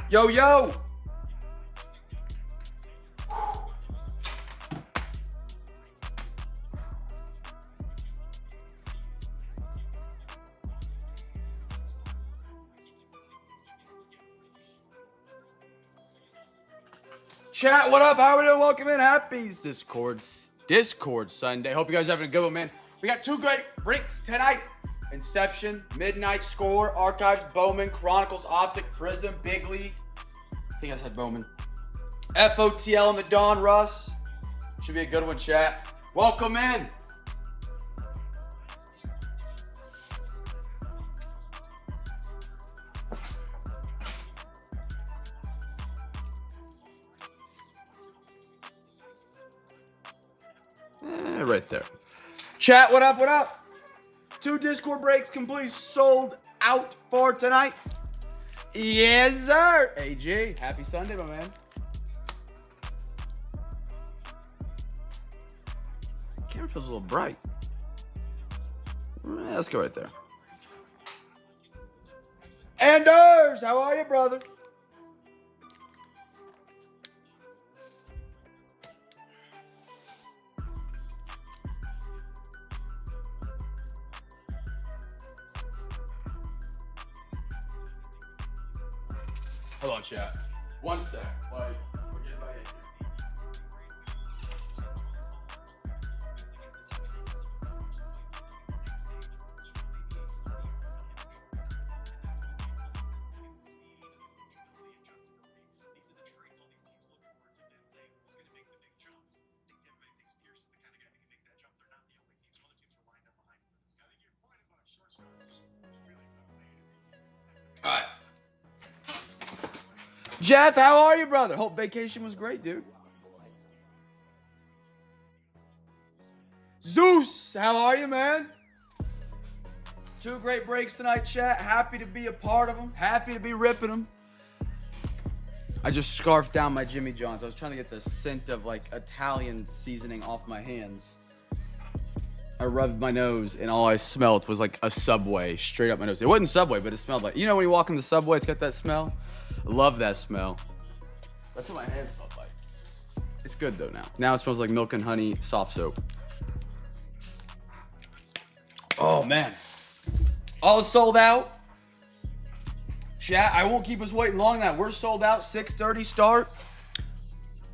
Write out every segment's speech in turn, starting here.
Yo, yo. Chat, what up? How are we doing? Welcome in. Happy Discord Sunday. Hope you guys are having a good one, man. We got two great breaks tonight. Inception, Midnight Score, Archives, Bowman, Chronicles, Optic, Prism, Big League. I think I said Bowman. FOTL and the Dawn Russ. Should be a good one, chat. Welcome in. Right there. Chat, what up, what up? Two Discord breaks completely sold out for tonight. Yes, sir. AG, happy Sunday, my man. Camera feels a little bright. Let's go right there. Anders, how are you, brother? Hold on, chat. One sec. Like, forget about it. All right. Jeff, how are you, brother? Hope vacation was great, dude. Zeus, how are you, man? Two great breaks tonight, chat. Happy to be a part of them. Happy to be ripping them. I just scarfed down my Jimmy John's. I was trying to get the scent of like Italian seasoning off my hands. I rubbed my nose and all I smelled was like a Subway straight up my nose. It wasn't Subway, but it smelled like, you know when you walk in the Subway, it's got that smell? I love that smell. That's what my hands smell like. It's good though now. Now it smells like milk and honey soft soap. Oh man. All sold out. Chat, I won't keep us waiting long now. We're sold out, 6:30 start.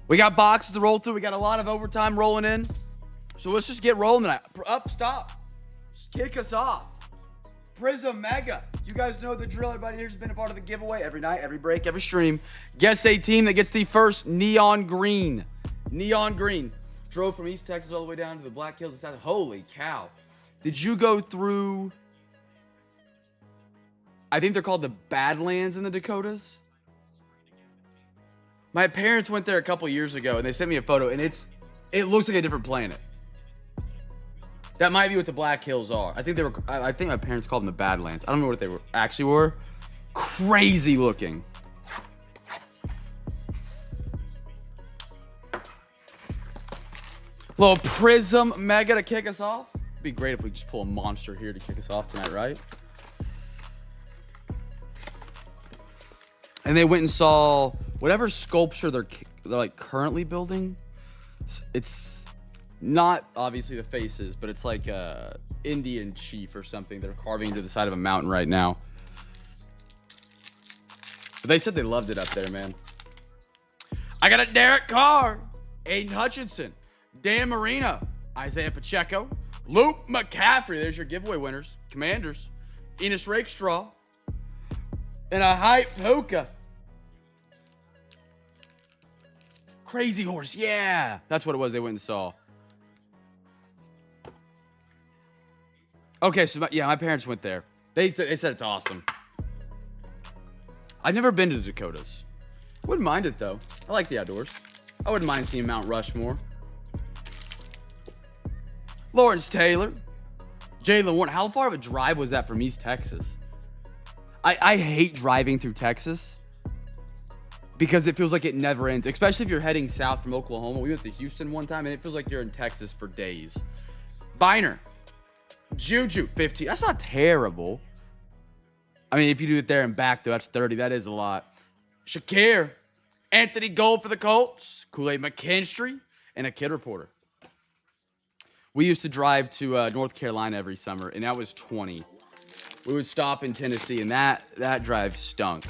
We got boxes to roll through. We got a lot of overtime rolling in. So let's just get rolling tonight. Up, stop. Just kick us off. Prism Mega. You guys know the drill. Everybody here's been a part of the giveaway every night, every break, every stream. Guess a team that gets the first neon green. Neon green. Drove from East Texas all the way down to the Black Hills and South. Holy cow. Did you go through, I think they're called the Badlands in the Dakotas? My parents went there a couple years ago and they sent me a photo and it looks like a different planet. That might be what the Black Hills are. I think my parents called them the Badlands. I don't know what they actually were. Crazy looking. Little Prism Mega to kick us off. It'd be great if we just pull a monster here to kick us off tonight, right? And they went and saw whatever sculpture they're like currently building. It's not obviously the faces, but it's like a Indian chief or something they're carving into the side of a mountain right now. But they said they loved it up there, man. I got a Derek Carr, Aiden Hutchinson, Dan Marino, Isaiah Pacheco, Luke McCaffrey. There's your giveaway winners. Commanders, Enos Rakestraw, and a hype Puka. Crazy Horse, yeah. That's what it was they went and saw. Okay, so yeah, my parents went there. They said it's awesome. I've never been to the Dakotas. Wouldn't mind it though. I like the outdoors. I wouldn't mind seeing Mount Rushmore. Lawrence Taylor, Jalen Warren. How far of a drive was that from East Texas? I hate driving through Texas because it feels like it never ends, especially if you're heading south from Oklahoma. We went to Houston one time and it feels like you're in Texas for days. Biner. Juju, 15. That's not terrible. I mean, if you do it there and back, though, that's 30. That is a lot. Shakir, Anthony Gold for the Colts, Kool-Aid McKinstry, and a kid reporter. We used to drive to North Carolina every summer, and that was 20. We would stop in Tennessee, and that drive stunk.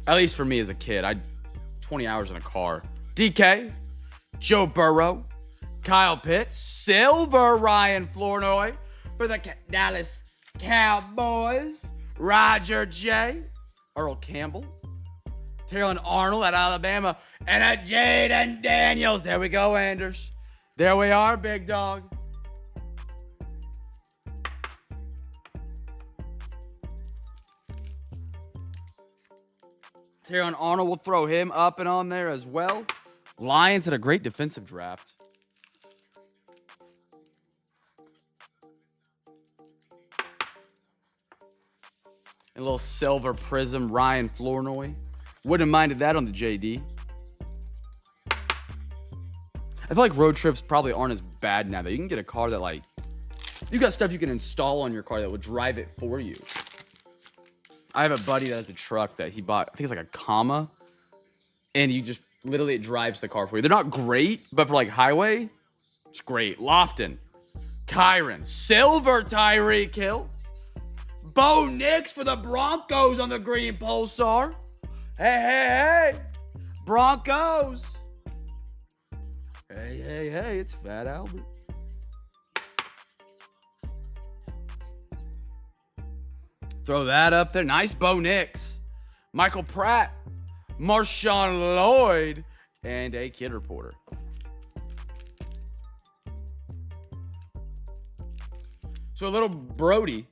At least for me as a kid. 20 hours in a car. DK, Joe Burrow, Kyle Pitts, Silver Ryan Flournoy for the Dallas Cowboys, Roger J, Earl Campbell, Terrell Arnold at Alabama, and a Jaden Daniels. There we go, Anders. There we are, big dog. Terrell Arnold will throw him up and on there as well. Lions had a great defensive draft. And a little silver prism, Ryan Flournoy. Wouldn't have minded that on the JD. I feel like road trips probably aren't as bad now, though. You can get a car that, like, you got stuff you can install on your car that would drive it for you. I have a buddy that has a truck that he bought, I think it's like a comma, and you just, literally, it drives the car for you. They're not great, but for, like, highway, it's great. Lofton, Kyron, Silver Tyreek Hill, Bo Nix for the Broncos on the green Pulsar. Hey, Broncos. Hey, it's Fat Albert. Throw that up there. Nice Bo Nix. Michael Pratt, Marshawn Lloyd, and a kid reporter. So a little birdie,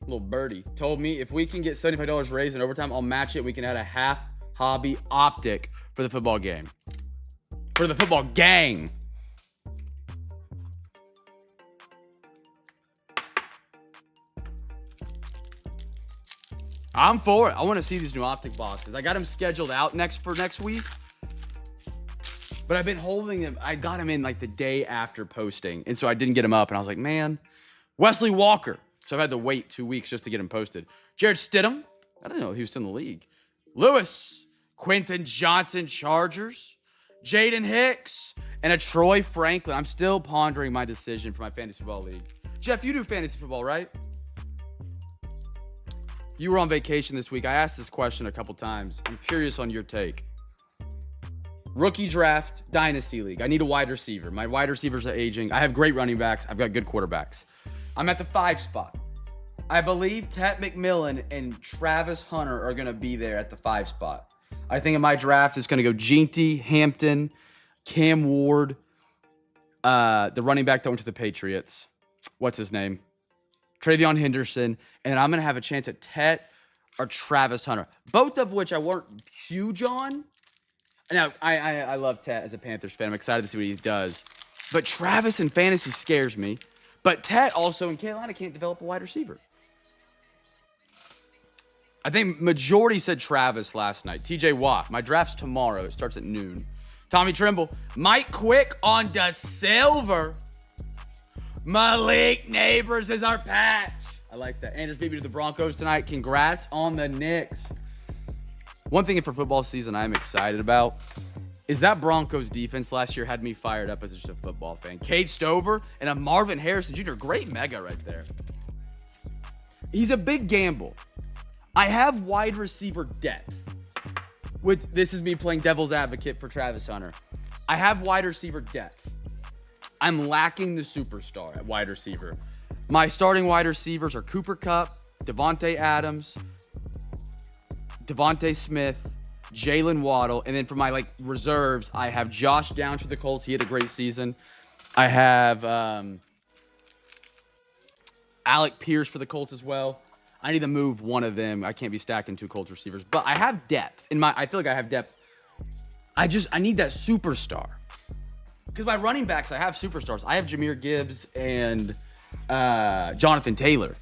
told me if we can get $75 raised in overtime, I'll match it. We can add a half hobby optic for the football game. For the football gang. I'm for it. I want to see these new optic boxes. I got them scheduled out for next week. But I've been holding them. I got them in like the day after posting. And so I didn't get them up. And I was like, man. Wesley Walker. So I've had to wait 2 weeks just to get him posted. Jared Stidham. I didn't know he was still in the league. Lewis. Quentin Johnson Chargers. Jaden Hicks. And a Troy Franklin. I'm still pondering my decision for my fantasy football league. Jeff, you do fantasy football, right? You were on vacation this week. I asked this question a couple times. I'm curious on your take. Rookie draft, dynasty league. I need a wide receiver. My wide receivers are aging. I have great running backs. I've got good quarterbacks. I'm at the 5 spot. I believe Ted McMillan and Travis Hunter are going to be there at the 5 spot. I think in my draft, it's going to go Ginty, Hampton, Cam Ward, the running back that went to the Patriots. What's his name? Travion Henderson, and I'm going to have a chance at Tet or Travis Hunter, both of which I weren't huge on. Now, I love Tet as a Panthers fan. I'm excited to see what he does. But Travis in fantasy scares me. But Tet also in Carolina can't develop a wide receiver. I think majority said Travis last night. TJ Watt. My draft's tomorrow. It starts at noon. Tommy Trimble. Mike Quick on the silver. Malik Neighbors is our patch. I like that. Anders beat me to the Broncos tonight. Congrats on the Knicks. One thing for football season I'm excited about is that Broncos defense last year had me fired up as just a football fan. Cade Stover and a Marvin Harrison Jr. Great mega right there. He's a big gamble. I have wide receiver depth. This is me playing devil's advocate for Travis Hunter. I have wide receiver depth. I'm lacking the superstar at wide receiver. My starting wide receivers are Cooper Kupp, Devontae Adams, Devontae Smith, Jalen Waddle, and then for my reserves, I have Josh Downs for the Colts. He had a great season. I have Alec Pierce for the Colts as well. I need to move one of them. I can't be stacking 2 Colts receivers, but I have depth I feel like I have depth. I need that superstar. Because my running backs, I have superstars. I have Jahmyr Gibbs and Jonathan Taylor.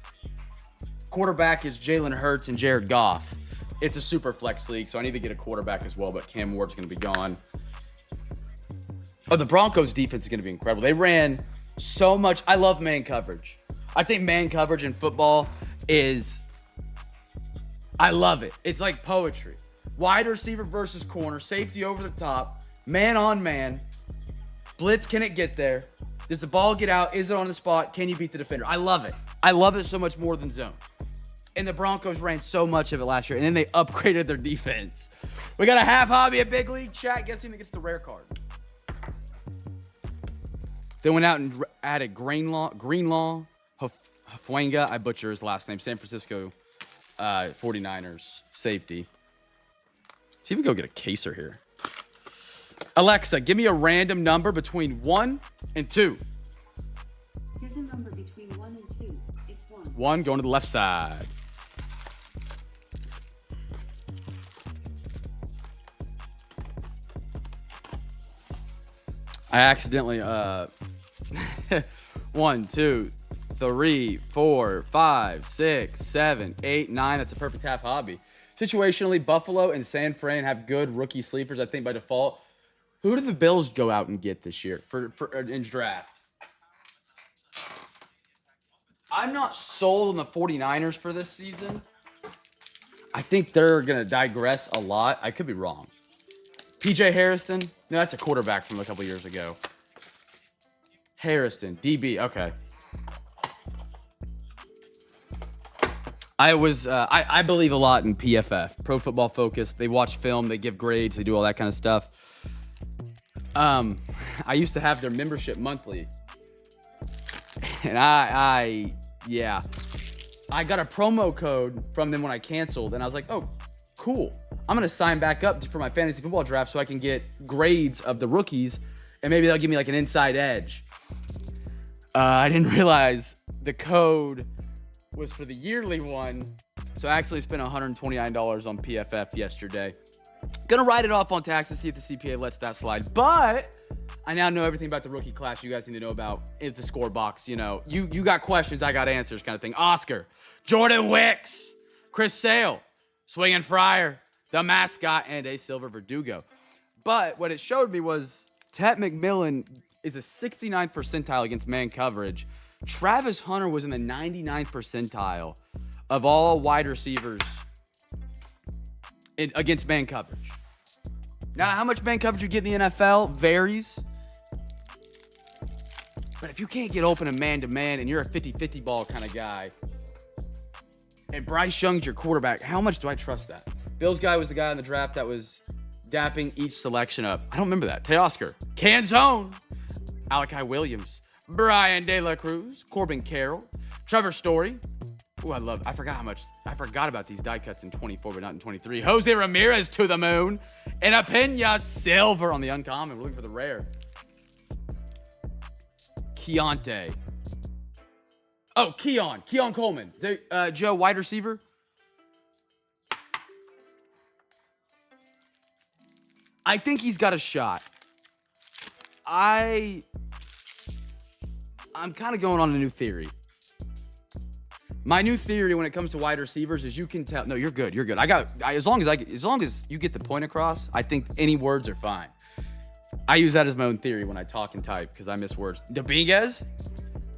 Quarterback is Jalen Hurts and Jared Goff. It's a super flex league, so I need to get a quarterback as well, but Cam Ward's going to be gone. Oh, the Broncos defense is going to be incredible. They ran so much. I love man coverage. I think man coverage in football I love it. It's like poetry. Wide receiver versus corner. Safety over the top. Man on man. Blitz, can it get there? Does the ball get out? Is it on the spot? Can you beat the defender? I love it. I love it so much more than zone. And the Broncos ran so much of it last year, and then they upgraded their defense. We got a half hobby at Big League chat. Guess team that gets the rare card. They went out and added Greenlaw, Hufanga. I butcher his last name. San Francisco 49ers safety. See if we go get a caser here. Alexa, give me a random number between 1 and 2. Here's a number between 1 and 2. It's 1. 1 going to the left side. I accidentally 1, 2, 3, 4, 5, 6, 7, 8, 9. That's a perfect half hobby. Situationally, Buffalo and San Fran have good rookie sleepers, I think, by default. Who do the Bills go out and get this year for in draft? I'm not sold on the 49ers for this season. I think they're going to digress a lot. I could be wrong. PJ Harrison? No, that's a quarterback from a couple years ago. Harrison, DB. Okay. I believe a lot in PFF, Pro Football Focus. They watch film, they give grades, they do all that kind of stuff. I used to have their membership monthly, and I got a promo code from them when I canceled, and I was like, oh, cool. I'm gonna sign back up for my fantasy football draft so I can get grades of the rookies, and maybe they'll give me like an inside edge. I didn't realize the code was for the yearly one, so I actually spent $129 on PFF yesterday. Gonna write it off on taxes, see if the CPA lets that slide. But I now know everything about the rookie class you guys need to know about if the score box. You know, you got questions, I got answers kind of thing. Oscar, Jordan Wicks, Chris Sale, Swinging Friar, the mascot, and a Silver Verdugo. But what it showed me was Tet McMillan is a 69th percentile against man coverage. Travis Hunter was in the 99th percentile of all wide receivers against man coverage. Now, how much man coverage you get in the NFL varies. But if you can't get open a man-to-man and you're a 50-50 ball kind of guy, and Bryce Young's your quarterback, how much do I trust that? Bill's guy was the guy in the draft that was dapping each selection up. I don't remember that. Teoscar, Canzone, Alakai Williams, Brian De La Cruz, Corbin Carroll, Trevor Story. Ooh, I forgot about these die cuts in 24, but not in 23. Jose Ramirez to the moon. And a Pena Silver on the uncommon. We're looking for the rare. Keontae. Oh, Keon Coleman. Is there, Joe, wide receiver? I think he's got a shot. I'm kind of going on a new theory. My new theory when it comes to wide receivers is you can tell. No, you're good. You're good. As long as you get the point across, I think any words are fine. I use that as my own theory when I talk and type because I miss words. Dominguez,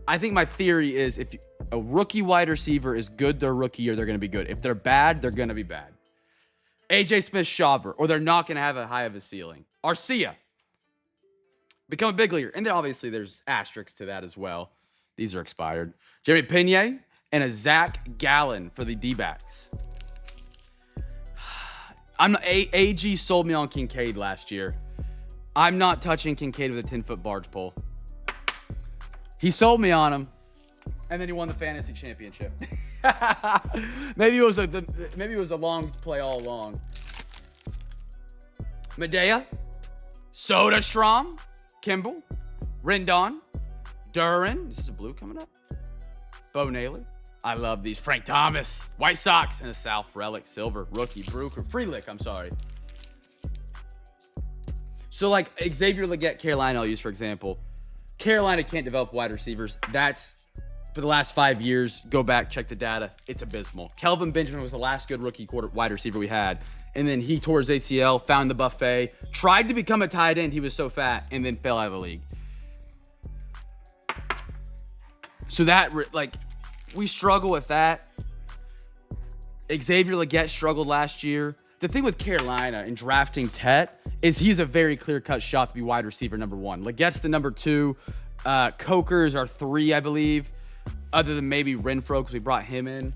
I think my theory is if a rookie wide receiver is good, they're rookie or they're going to be good. If they're bad, they're going to be bad. AJ Smith-Shawver, or they're not going to have a high of a ceiling. Arcia, become a big leaguer. And then obviously there's asterisks to that as well. These are expired. Jerry Pena and a Zach Gallen for the D-backs. AG sold me on Kincaid last year. I'm not touching Kincaid with a 10-foot barge pole. He sold me on him, and then he won the fantasy championship. Maybe it was a long play all along. Medea, Soderstrom, Kimball, Rendon, Duran. Is this a blue coming up? Bo Naylor. I love these. Frank Thomas, White Sox, and a South Relic Silver rookie. Freelick, I'm sorry. So like Xavier Legette, Carolina, I'll use for example. Carolina can't develop wide receivers. That's for the last 5 years. Go back, check the data. It's abysmal. Kelvin Benjamin was the last good rookie wide receiver we had. And then he tore his ACL, found the buffet, tried to become a tight end. He was so fat, and then fell out of the league. So that, we struggle with that. Xavier Legette struggled last year. the thing with Carolina and drafting Tet is he's a very clear-cut shot to be wide receiver number 1. Legette's the number 2. Coker's our 3, I believe, other than maybe Renfro because we brought him in.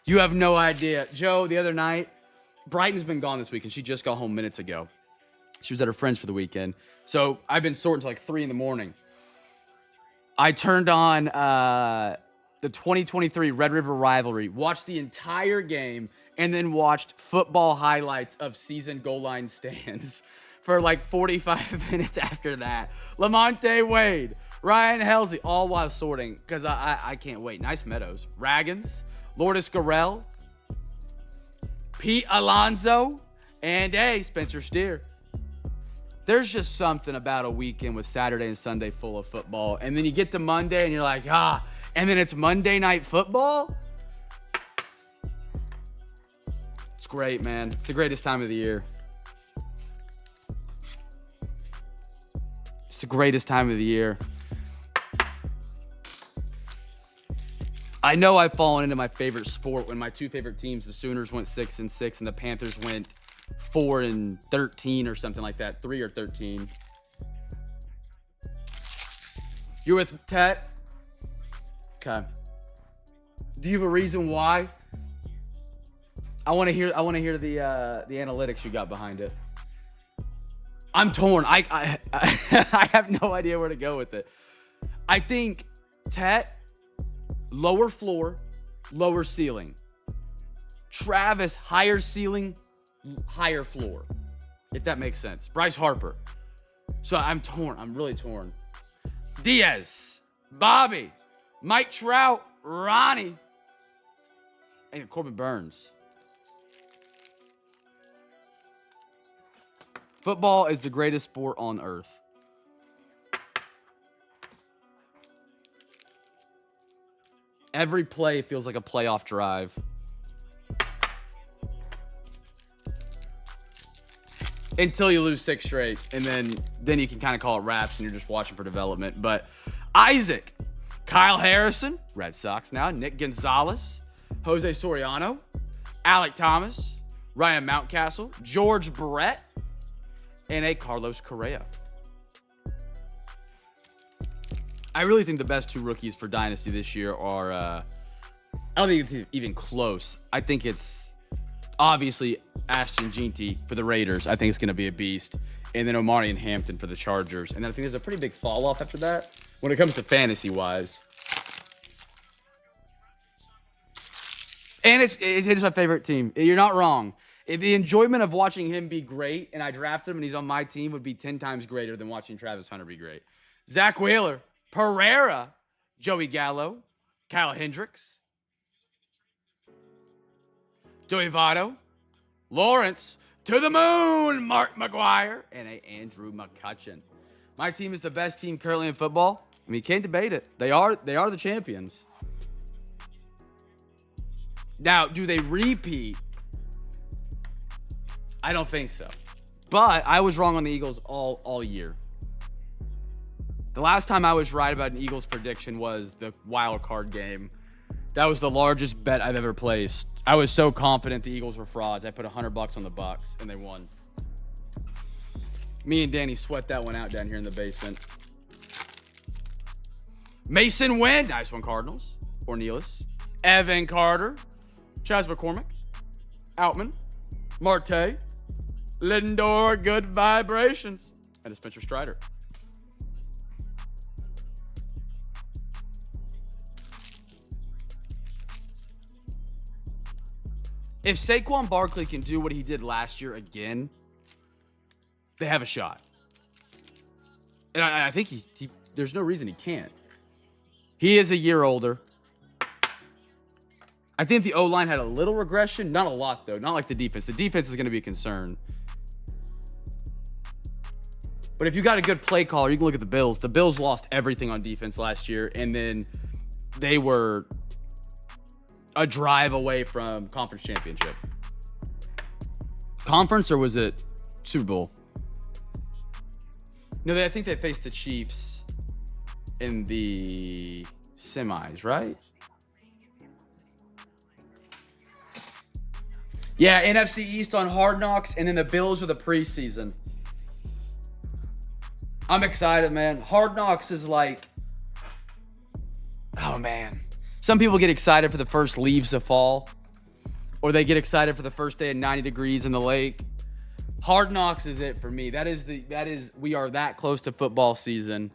You have no idea. Joe, the other night, Brighton's been gone this week, and she just got home minutes ago. She was at her friend's for the weekend. So I've been sorting till like 3 in the morning. I turned on the 2023 Red River Rivalry, watched the entire game, and then watched football highlights of season goal line stands for like 45 minutes after that. Lamonte Wade, Ryan Halsey, all while sorting because I can't wait. Nice Meadows. Raggins, Lourdes Garrell, Pete Alonso, and Spencer Steer. There's just something about a weekend with Saturday and Sunday full of football. And then you get to Monday and you're like, and then it's Monday Night Football? It's great, man. It's the greatest time of the year. It's the greatest time of the year. I know I've fallen into my favorite sport when my 2 favorite teams, the Sooners went 6-6 and the Panthers went 4-13 or something like that. 3 or 13. You're with Tet? Okay. Do you have a reason why? I want to hear the analytics you got behind it. I'm torn. I have no idea where to go with it. I think Tet, lower floor, lower ceiling. Travis, higher ceiling, higher floor, if that makes sense. Bryce Harper. So I'm torn. I'm really torn. Diaz, Bobby, Mike Trout, Ronnie, and Corbin Burns. Football is the greatest sport on earth. Every play feels like a playoff drive. Until you lose 6 straight, and then you can kind of call it wraps, and you're just watching for development. But Isaac, Kyle Harrison, Red Sox now, Nick Gonzalez, Jose Soriano, Alec Thomas, Ryan Mountcastle, George Brett, and Carlos Correa. I really think the best 2 rookies for Dynasty this year are, I don't think it's even close. I think it's obviously Ashton Jeanty for the Raiders. I think it's going to be a beast. And then Omari and Hampton for the Chargers. And then I think there's a pretty big fall off after that when it comes to fantasy-wise. And it's my favorite team. You're not wrong. The enjoyment of watching him be great, and I drafted him and he's on my team, would be 10 times greater than watching Travis Hunter be great. Zach Wheeler, Pereira, Joey Gallo, Kyle Hendricks, Joey Votto, Lawrence, to the moon, Mark McGuire, and Andrew McCutcheon. My team is the best team currently in football. I mean, you can't debate it. They are the champions. Now, do they repeat? I don't think so. But I was wrong on the Eagles all year. The last time I was right about an Eagles prediction was the wild card game. That was the largest bet I've ever placed. I was so confident the Eagles were frauds. I put $100 on the Bucks, and they won. Me and Danny sweat that one out down here in the basement. Mason Wynn, nice one, Cardinals. Cornelius. Evan Carter. Chaz McCormick. Outman. Marte. Lindor, good vibrations. And a Spencer Strider. If Saquon Barkley can do what he did last year again, they have a shot. And I think he there's no reason he can't. He is a year older. I think the O-line had a little regression. Not a lot, though. Not like the defense. The defense is going to be a concern. But if you got a good play caller, you can look at the Bills. The Bills lost everything on defense last year, and then they were a drive away from conference championship. Conference, or was it Super Bowl? No, I think they faced the Chiefs in the semis, right? Yeah, NFC East on Hard Knocks, and then the Bills are the preseason. I'm excited, man. Hard Knocks is like, oh, man. Some people get excited for the first leaves of fall, or they get excited for the first day of 90 degrees in the lake. Hard Knocks is it for me. We are that close to football season.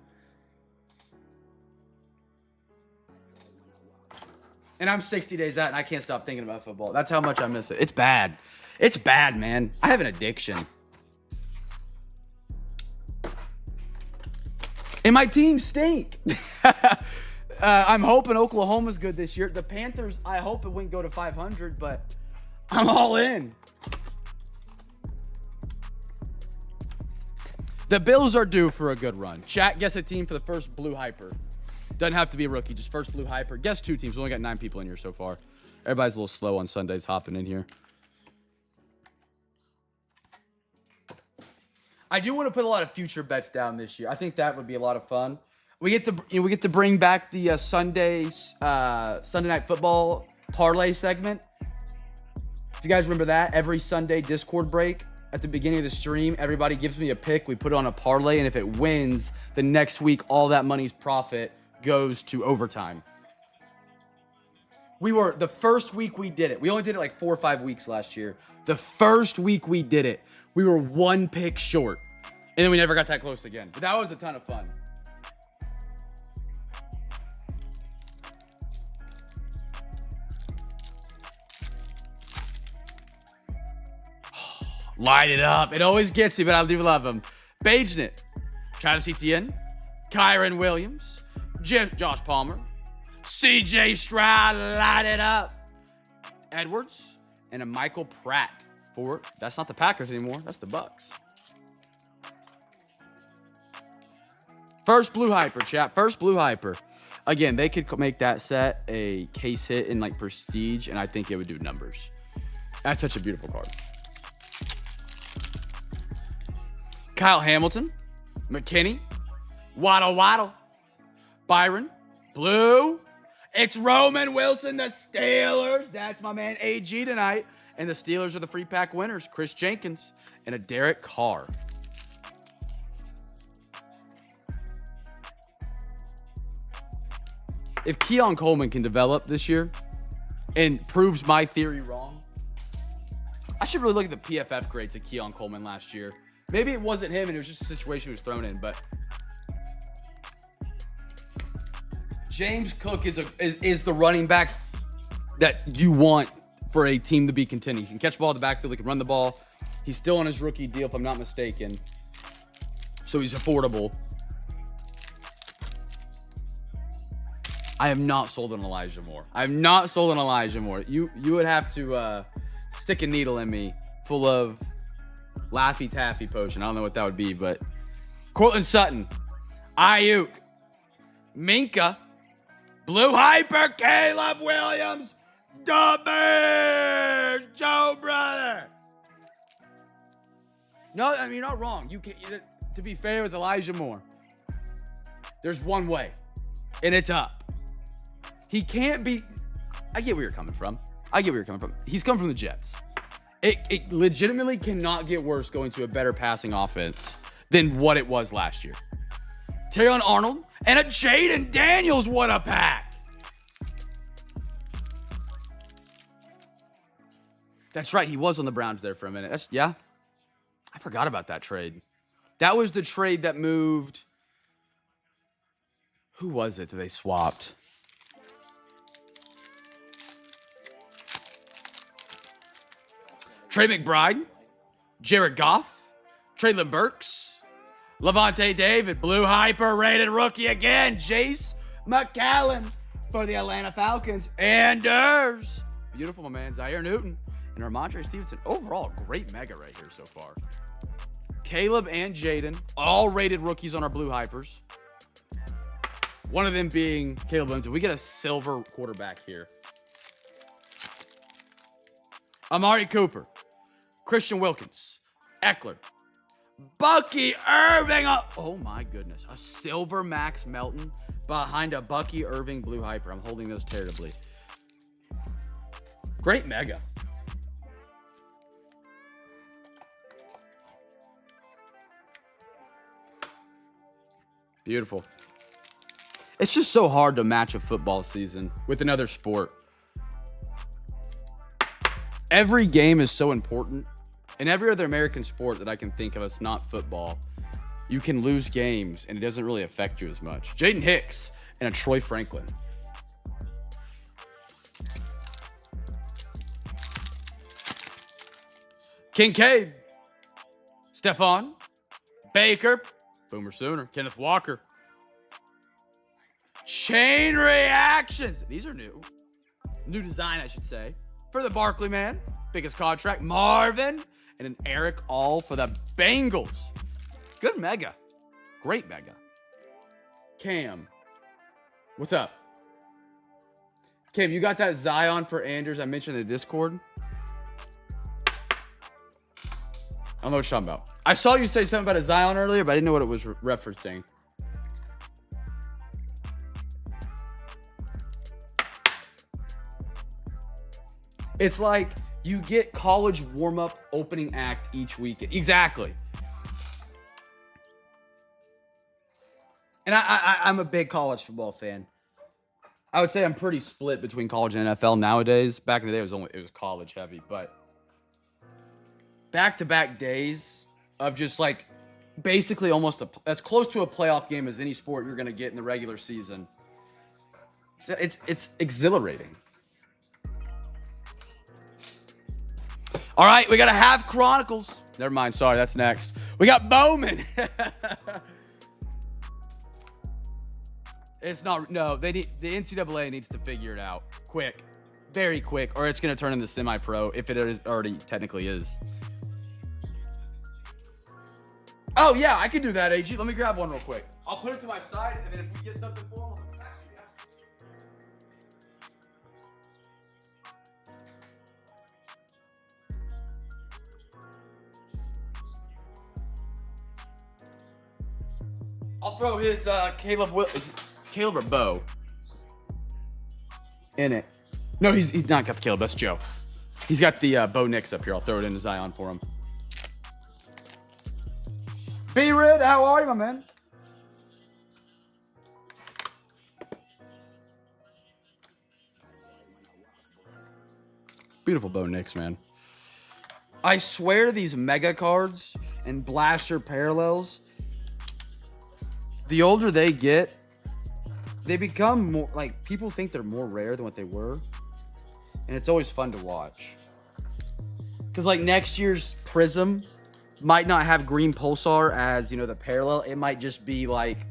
And I'm 60 days out, and I can't stop thinking about football. That's how much I miss it. It's bad. It's bad, man. I have an addiction. And my team stink. I'm hoping Oklahoma's good this year. The Panthers, I hope it wouldn't go to 500, but I'm all in. The Bills are due for a good run. Chat, guess a team for the first Blue Hyper. Doesn't have to be a rookie, just first Blue Hyper. Guess 2 teams. We only got 9 people in here so far. Everybody's a little slow on Sundays hopping in here. I do want to put a lot of future bets down this year. I think that would be a lot of fun. We get to bring back the Sunday Night Football parlay segment. If you guys remember that, every Sunday Discord break at the beginning of the stream, everybody gives me a pick. We put it on a parlay, and if it wins, the next week all that money's profit goes to overtime. The first week we did it. We only did it like 4 or 5 weeks last year. The first week we did it, we were 1 pick short. And then we never got that close again. But that was a ton of fun. Light it up. It always gets me, but I do love him. Bagenit, Travis Etienne, Kyron Williams, Josh Palmer, CJ Stroud, light it up. Edwards, and a Michael Pratt for, that's not the Packers anymore, that's the Bucks. First Blue Hyper, chat. First Blue Hyper. Again, they could make that set a case hit in like Prestige, and I think it would do numbers. That's such a beautiful card. Kyle Hamilton, McKinney, Waddle, Byron, Blue. It's Roman Wilson, the Steelers. That's my man AG tonight. And the Steelers are the free pack winners. Chris Jenkins and a Derek Carr. If Keon Coleman can develop this year and proves my theory wrong, I should really look at the PFF grades of Keon Coleman last year. Maybe it wasn't him and it was just a situation he was thrown in, but James Cook is the running back that you want for a team to be contending. He can catch the ball in the backfield. He can run the ball. He's still on his rookie deal, if I'm not mistaken. So he's affordable. I am not sold on Elijah Moore. I'm not sold on Elijah Moore. You would have to stick a needle in me full of Laffy Taffy potion. I don't know what that would be, but Cortland Sutton, Ayuk, Minka, Blue Hyper, Caleb Williams, the Bears, Joe Brother. No, I mean, you're not wrong. You can, to be fair with Elijah Moore, there's one way, and it's up. He can't be. I get where you're coming from. He's come from the Jets. It legitimately cannot get worse going to a better passing offense than what it was last year. Terrion Arnold and a Jaden Daniels. What a pack. That's right. He was on the Browns there for a minute. Yeah. I forgot about that trade. That was the trade that moved. Who was it that they swapped? Trey McBride, Jared Goff, Traylon Burks, Levante David, Blue Hyper rated rookie again, Jace McCallan for the Atlanta Falcons, Anders. Beautiful, my man, Zaire Newton, and Ramondre Stevenson. Overall, great mega right here so far. Caleb and Jaden, all rated rookies on our Blue Hypers. One of them being Caleb Lindsay. We get a silver quarterback here. Amari Cooper, Christian Wilkins, Eckler, Bucky Irving. Oh my goodness. A silver Max Melton behind a Bucky Irving Blue Hyper. I'm holding those terribly. Great mega. Beautiful. It's just so hard to match a football season with another sport. Every game is so important. In every other American sport that I can think of that's not football, you can lose games and it doesn't really affect you as much. Jaden Hicks and a Troy Franklin. Kincaid. Stephon. Baker. Boomer Sooner. Kenneth Walker. Chain reactions. These are new. New design, I should say. For the Barkley man. Biggest contract. Marvin. And an Eric All for the Bengals. Good mega. Great mega. Cam. What's up? Cam, you got that Zion for Anders I mentioned in the Discord? I don't know what you're talking about. I saw you say something about a Zion earlier, but I didn't know what it was referencing. It's like you get college warm-up opening act each weekend. Exactly. And I'm a big college football fan. I would say I'm pretty split between college and NFL nowadays. Back in the day, it was college heavy, but back-to-back days of just like basically almost as close to a playoff game as any sport you're going to get in the regular season. So it's exhilarating. All right, we got a half Chronicles. Never mind, sorry, that's next. We got Bowman. It's not, no, the NCAA needs to figure it out quick, very quick, or it's going to turn into semi-pro if it is already technically is. Oh, yeah, I can do that, AG. Let me grab one real quick. I'll put it to my side, and then if we get something for them, I'll throw his Caleb or Bo in it. No, he's not got the Caleb. That's Joe. He's got the Bo Nix up here. I'll throw it into Zion for him. B-Rid, how are you, my man? Beautiful Bo Nix, man. I swear these mega cards and blaster parallels, the older they get, they become more, like, people think they're more rare than what they were. And it's always fun to watch. Because, like, next year's Prism might not have green Pulsar as, you know, the parallel. It might just be, like,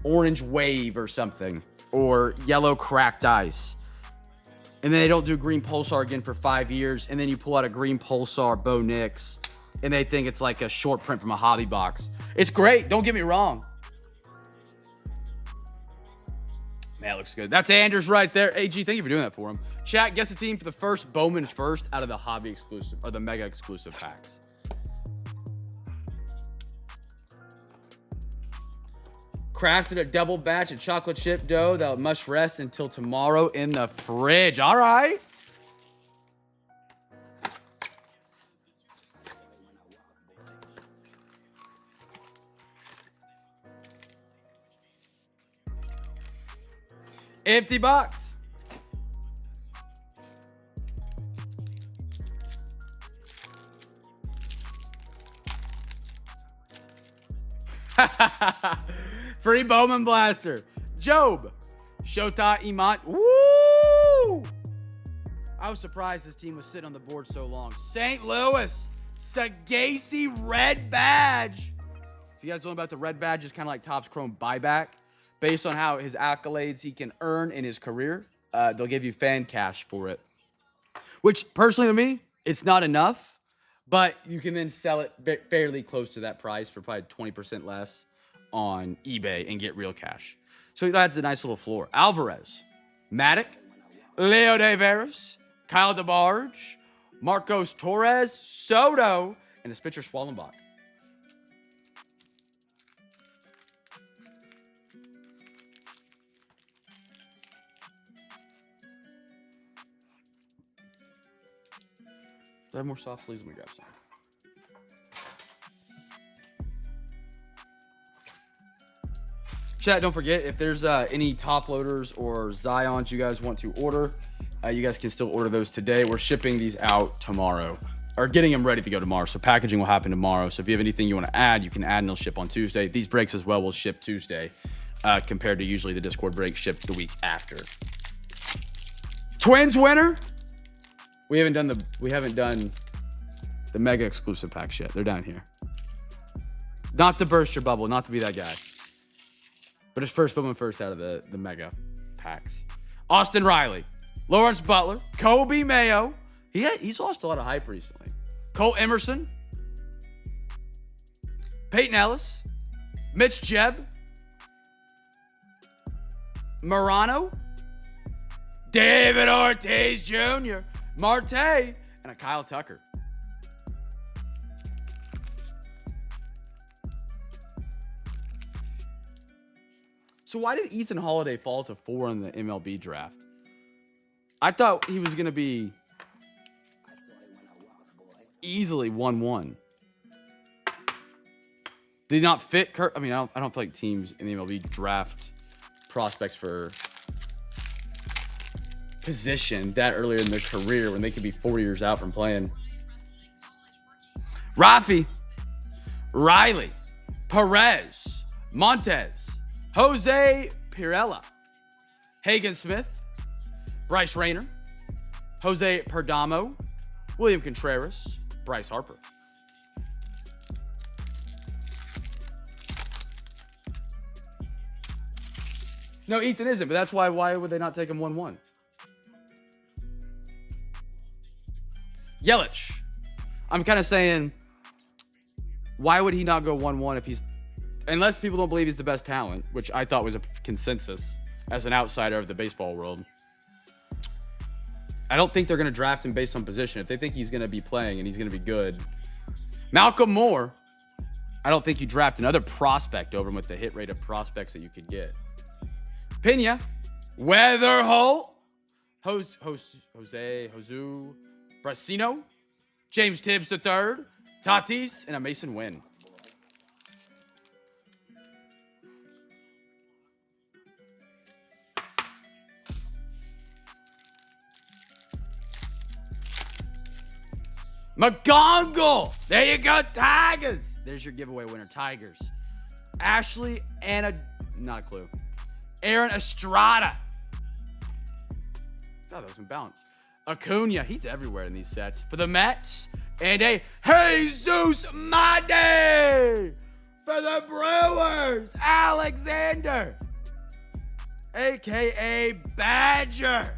orange Wave or something. Or yellow Cracked Ice. And then they don't do green Pulsar again for 5 years. And then you pull out a green Pulsar Bo Nix. And they think it's like a short print from a hobby box. It's great. Don't get me wrong. Man, that looks good. That's Anders right there. AG, thank you for doing that for him. Chat, guess the team for the first Bowman first out of the hobby exclusive or the mega exclusive packs. Crafted a double batch of chocolate chip dough that must rest until tomorrow in the fridge. All right. Empty box. Free Bowman Blaster. Job. Shota Iman. Woo! I was surprised this team was sitting on the board so long. St. Louis. Sagasi Red Badge. If you guys don't know about the Red Badge, it's kind of like Topps Chrome buyback. Based on how his accolades he can earn in his career, they'll give you fan cash for it. Which, personally to me, it's not enough. But you can then sell it fairly close to that price for probably 20% less on eBay and get real cash. So that's a nice little floor. Alvarez, Matic, Leo Deveras, Kyle DeBarge, Marcos Torres, Soto, and a Spitzer Swallenbach. Do I have more soft sleeves? Let me grab some. Chat, don't forget, if there's any top loaders or Zions you guys want to order, you guys can still order those today. We're shipping these out tomorrow, or getting them ready to go tomorrow. So packaging will happen tomorrow. So if you have anything you want to add, you can add and they'll ship on Tuesday. These breaks as well will ship Tuesday, compared to usually the Discord break shipped the week after. Twins winner. We haven't done the mega exclusive packs yet. They're down here. Not to burst your bubble, not to be that guy. But it's first woman first out of the mega packs. Austin Riley, Lawrence Butler, Kobe Mayo. He's lost a lot of hype recently. Cole Emerson, Peyton Ellis, Mitch Jebb, Morano, David Ortiz Jr., Marte, and a Kyle Tucker. So why did Ethan Holiday fall to 4 in the MLB draft? I thought he was going to be easily 1-1. Did he not fit Kurt? I mean, I don't feel like teams in the MLB draft prospects for position that earlier in their career when they could be 4 years out from playing. Rafi, Riley, Perez, Montez, Jose Pirela, Hagen Smith, Bryce Rayner, Jose Perdomo, William Contreras, Bryce Harper. No, Ethan isn't, but that's why would they not take him 1-1? Yelich. I'm kind of saying, why would he not go 1-1 if he's, unless people don't believe he's the best talent, which I thought was a consensus as an outsider of the baseball world. I don't think they're going to draft him based on position. If they think he's going to be playing and he's going to be good. Malcolm Moore, I don't think you draft another prospect over him with the hit rate of prospects that you could get. Pena, Weatherholt, Josu Brasino, James Tibbs III, Tatis, and a Mason Wynn. McGongle! There you go, Tigers! There's your giveaway winner, Tigers. Ashley Anna, not a clue. Aaron Estrada. God, that was imbalanced. Acuna, he's everywhere in these sets. For the Mets, and a Jesus Made! For the Brewers, Alexander! AKA Badger.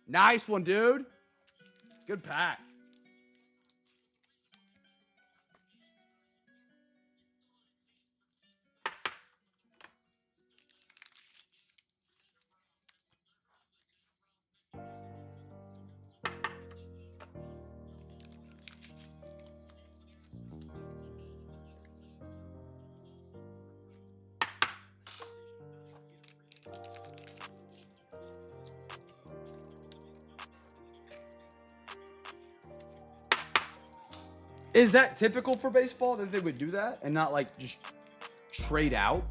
Nice one, dude. Good pack. Is that typical for baseball that they would do that and not like just trade out?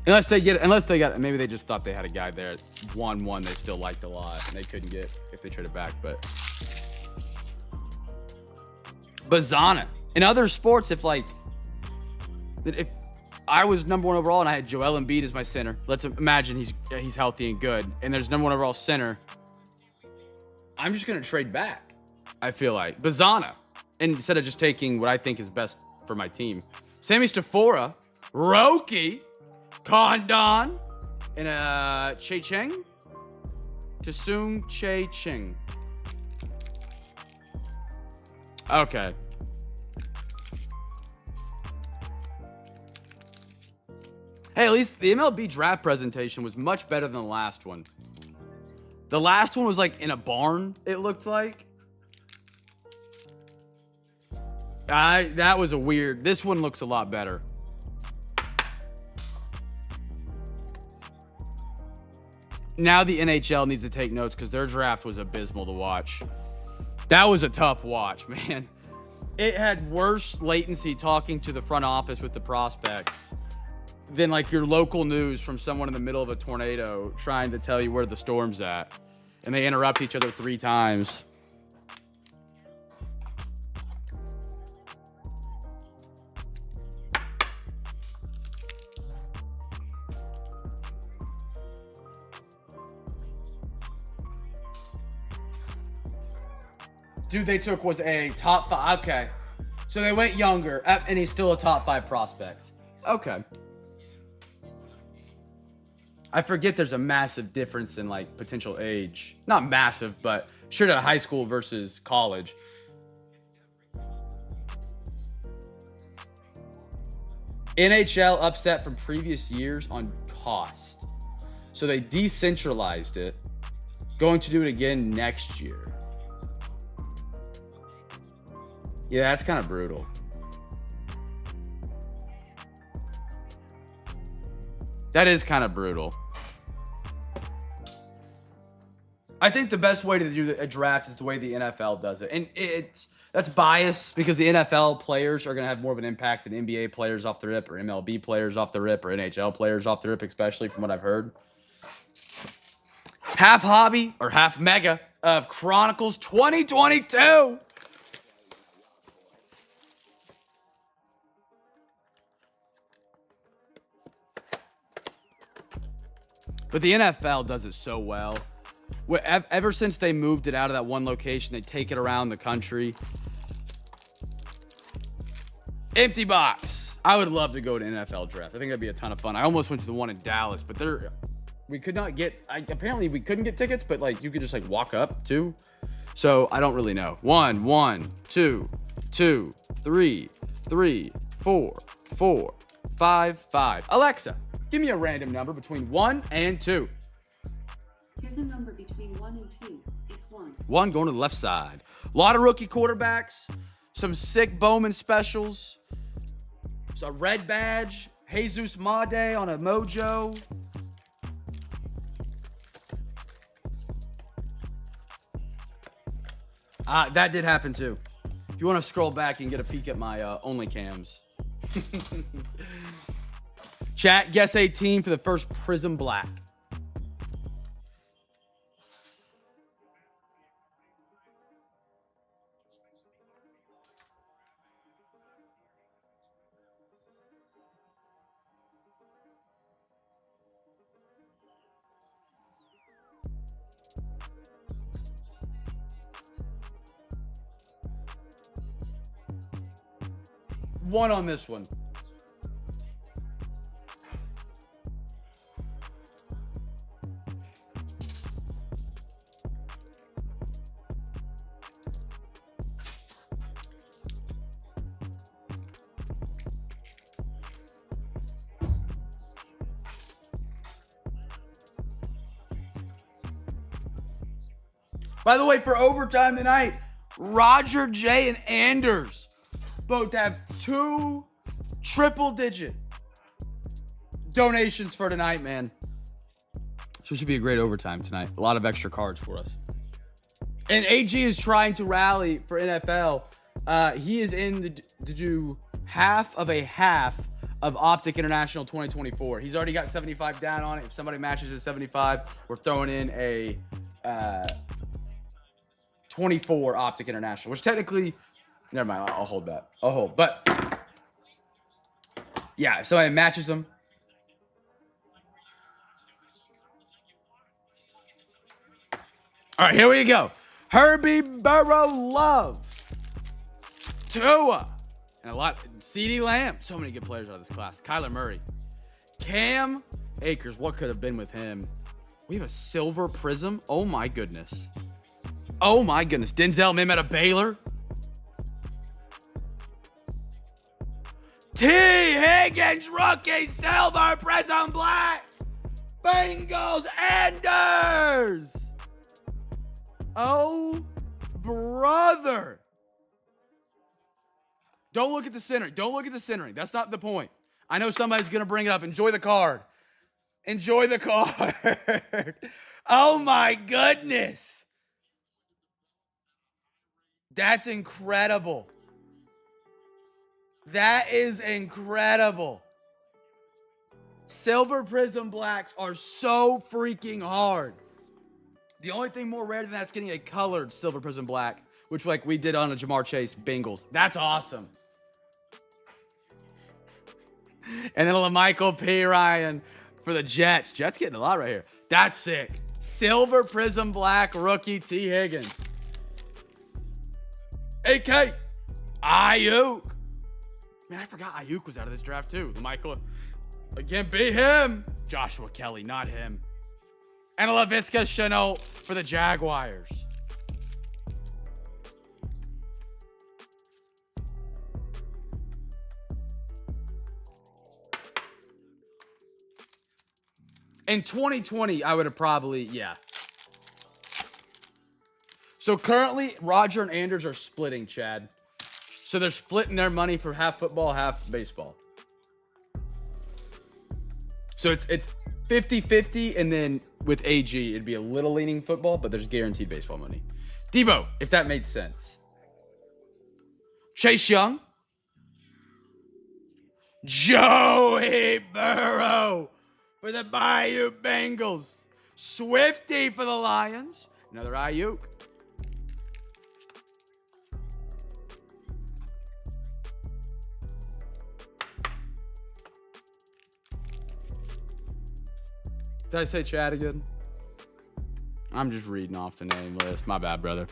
Unless they got, maybe they just thought they had a guy there at 1-1 they still liked a lot and they couldn't get if they traded back. But Bazana. In other sports, if I was number 1 overall and I had Joel Embiid as my center, let's imagine he's healthy and good, and there's number 1 overall center, I'm just going to trade back, I feel like. Bazana, instead of just taking what I think is best for my team. Sammy Stafora, Roki, Condon, and Che Cheng. Tasung Che Cheng. Okay. Hey, at least the MLB draft presentation was much better than the last one. The last one was like in a barn, it looked like. That was a weird. This one looks a lot better. Now the NHL needs to take notes because their draft was abysmal to watch. That was a tough watch, man. it had worse latency talking to the front office with the prospects than like your local news from someone in the middle of a tornado trying to tell you where the storm's at. And they interrupt each other 3 times. Dude they took was a top 5. Okay. So they went younger, and he's still a top 5 prospect. Okay. I forget there's a massive difference in like potential age. Not massive, but straight out of high school versus college. NHL upset from previous years on cost. So they decentralized it. Going to do it again next year. Yeah, that's kind of brutal. That is kind of brutal. I think the best way to do a draft is the way the NFL does it. And that's biased because the NFL players are going to have more of an impact than NBA players off the rip or MLB players off the rip or NHL players off the rip, especially from what I've heard. Half hobby or half mega of Chronicles 2022. But the NFL does it so well. Ever since they moved it out of that one location, they take it around the country. Empty box. I would love to go to an NFL draft. I think that'd be a ton of fun. I almost went to the one in Dallas, but we could not get, apparently we couldn't get tickets, but like you could just like walk up too. So I don't really know. 1, 2, 2, 3, 4, 5. Alexa, give me a random number between 1 and 2. Here's a number between 1 and 2. It's 1. 1 going to the left side. A lot of rookie quarterbacks. Some sick Bowman specials. A red badge. Jesus Made on a mojo. That did happen too. If you want to scroll back, you can get a peek at my only cams. Chat, guess a team for the first Prism Black. One on this one. By the way, for overtime tonight, Roger J and Anders both have 2 triple-digit donations for tonight, man. So it should be a great overtime tonight. A lot of extra cards for us. And AG is trying to rally for NFL. He is in to do half of Optic International 2024. He's already got 75 down on it. If somebody matches his 75, we're throwing in a 24 Optic International, which technically, never mind, I'll hold that. I'll hold. But yeah, if somebody matches them. All right, here we go. Herbie Burrow Love. Tua. And a lot. CeeDee Lamb. So many good players out of this class. Kyler Murray. Cam Akers. What could have been with him? We have a silver prism. Oh, my goodness. Oh, my goodness. Denzel Mims out of Baylor. T. Higgins, rookie, silver, prism black. Bengals, Anders. Oh, brother. Don't look at the centering. Don't look at the centering. That's not the point. I know somebody's going to bring it up. Enjoy the card. Enjoy the card. Oh, my goodness. That's incredible. That is incredible. Silver Prism Blacks are so freaking hard. The only thing more rare than that's getting a colored Silver Prism Black, which like we did on a Jamar Chase Bengals. That's awesome. And then a Michael P. Ryan for the Jets. Jets getting a lot right here. That's sick. Silver Prism Black rookie T. Higgins. AK. Ayuk. Man, I forgot Ayuk was out of this draft too. Michael. Again, be him. Joshua Kelly, not him. And a Laviska Shenault for the Jaguars. In 2020, I would have probably, yeah. So currently, Roger and Anders are splitting, Chad. So they're splitting their money for half football, half baseball. So it's 50-50, and then with AG, it'd be a little leaning football, but there's guaranteed baseball money. Debo, if that made sense. Chase Young. Joey Burrow for the Bayou Bengals. Swifty for the Lions. Another Ayuk. Did I say Chad again? I'm just reading off the name list. My bad, brother.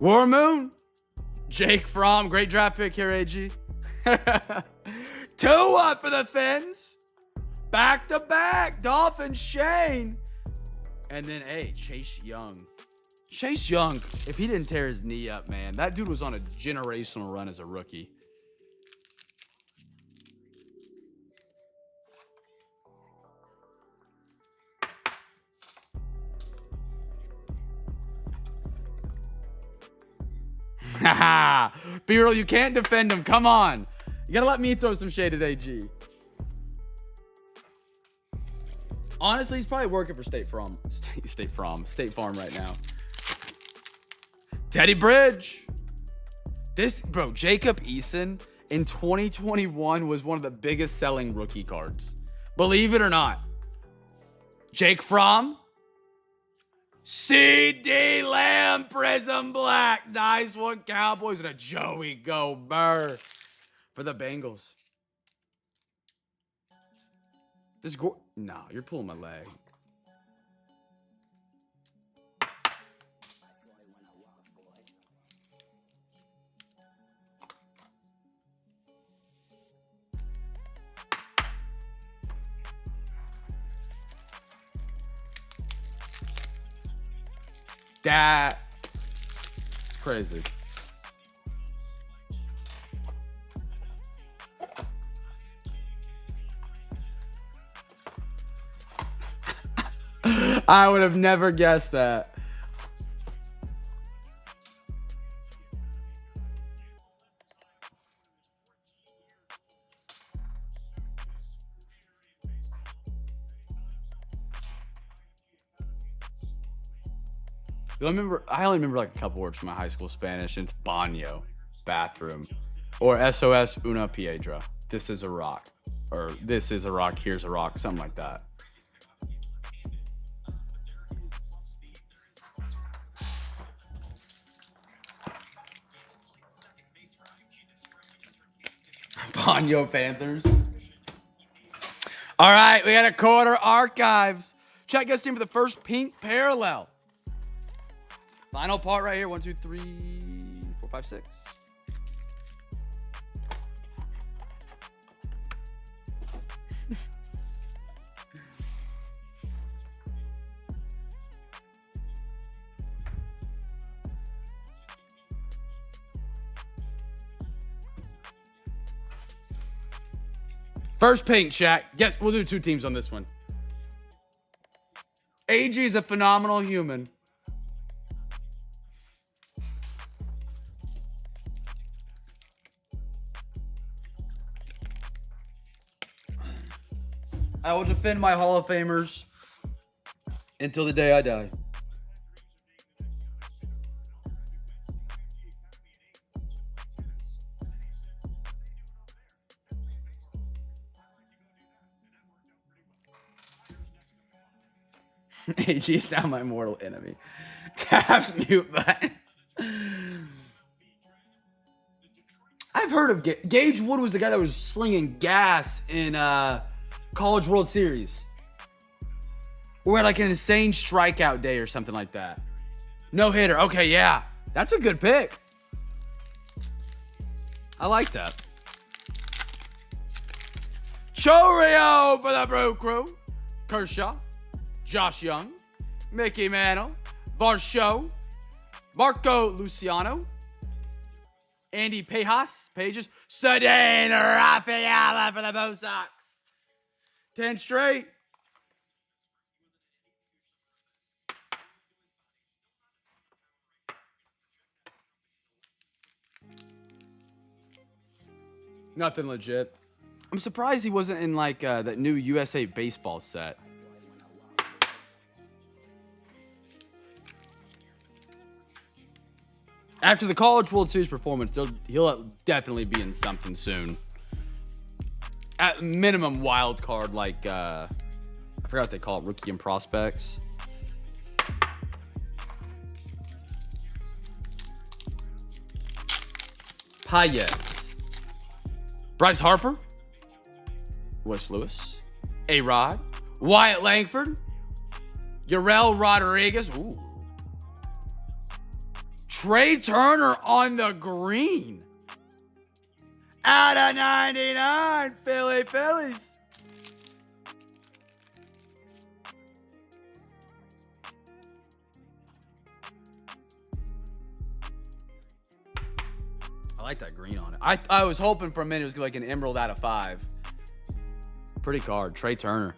War Moon. Jake Fromm. Great draft pick here, AG. Tua for the Fins. Back to back, Dolphin Shane. And then, hey, Chase Young. Chase Young, if he didn't tear his knee up, man, that dude was on a generational run as a rookie. Haha. B-roll, you can't defend him. Come on. You gotta let me throw some shade at AG. Honestly, he's probably working for State Farm right now. Teddy Bridge. Bro, Jacob Eason in 2021 was one of the biggest selling rookie cards. Believe it or not. Jake Fromm. CD Lamb Prism Black. Nice one, Cowboys. And a Joey Gobert for the Bengals. No, you're pulling my leg. That's crazy. I would have never guessed that. I only remember like a couple words from my high school Spanish, and it's baño, bathroom, or SOS una piedra. This is a rock, or this is a rock, here's a rock, something like that. Baño Panthers. All right, we got a quarter archives. Check us in for the first pink parallel. Final part right here. 1, 2, 3, 4, 5, 6. First pink, Shaq. We'll do 2 teams on this one. AG is a phenomenal human. will defend my Hall of Famers until the day I die. AG is now my mortal enemy. Taps mute button. I've heard of Gage Wood was the guy that was slinging gas in College World Series. Or had like an insane strikeout day or something like that. No hitter. Okay, yeah. That's a good pick. I like that. Chorio for the Brew Crew. Kershaw. Josh Young. Mickey Mantle. Varsho. Marco Luciano. Andy Pages. Cedane Rafaela for the Bo Sox. 10 straight. Nothing legit. I'm surprised he wasn't in like that new USA Baseball set. After the College World Series performance, he'll definitely be in something soon. At minimum, wild card, like, I forgot what they call it, rookie and prospects. Paez. Bryce Harper. Wes Lewis. A-Rod. Wyatt Langford. Yorel Rodriguez. Ooh. Trey Turner on the green. Out of 99, Phillies. I like that green on it. I was hoping for a minute it was like an emerald out of 5. Pretty card, Trey Turner.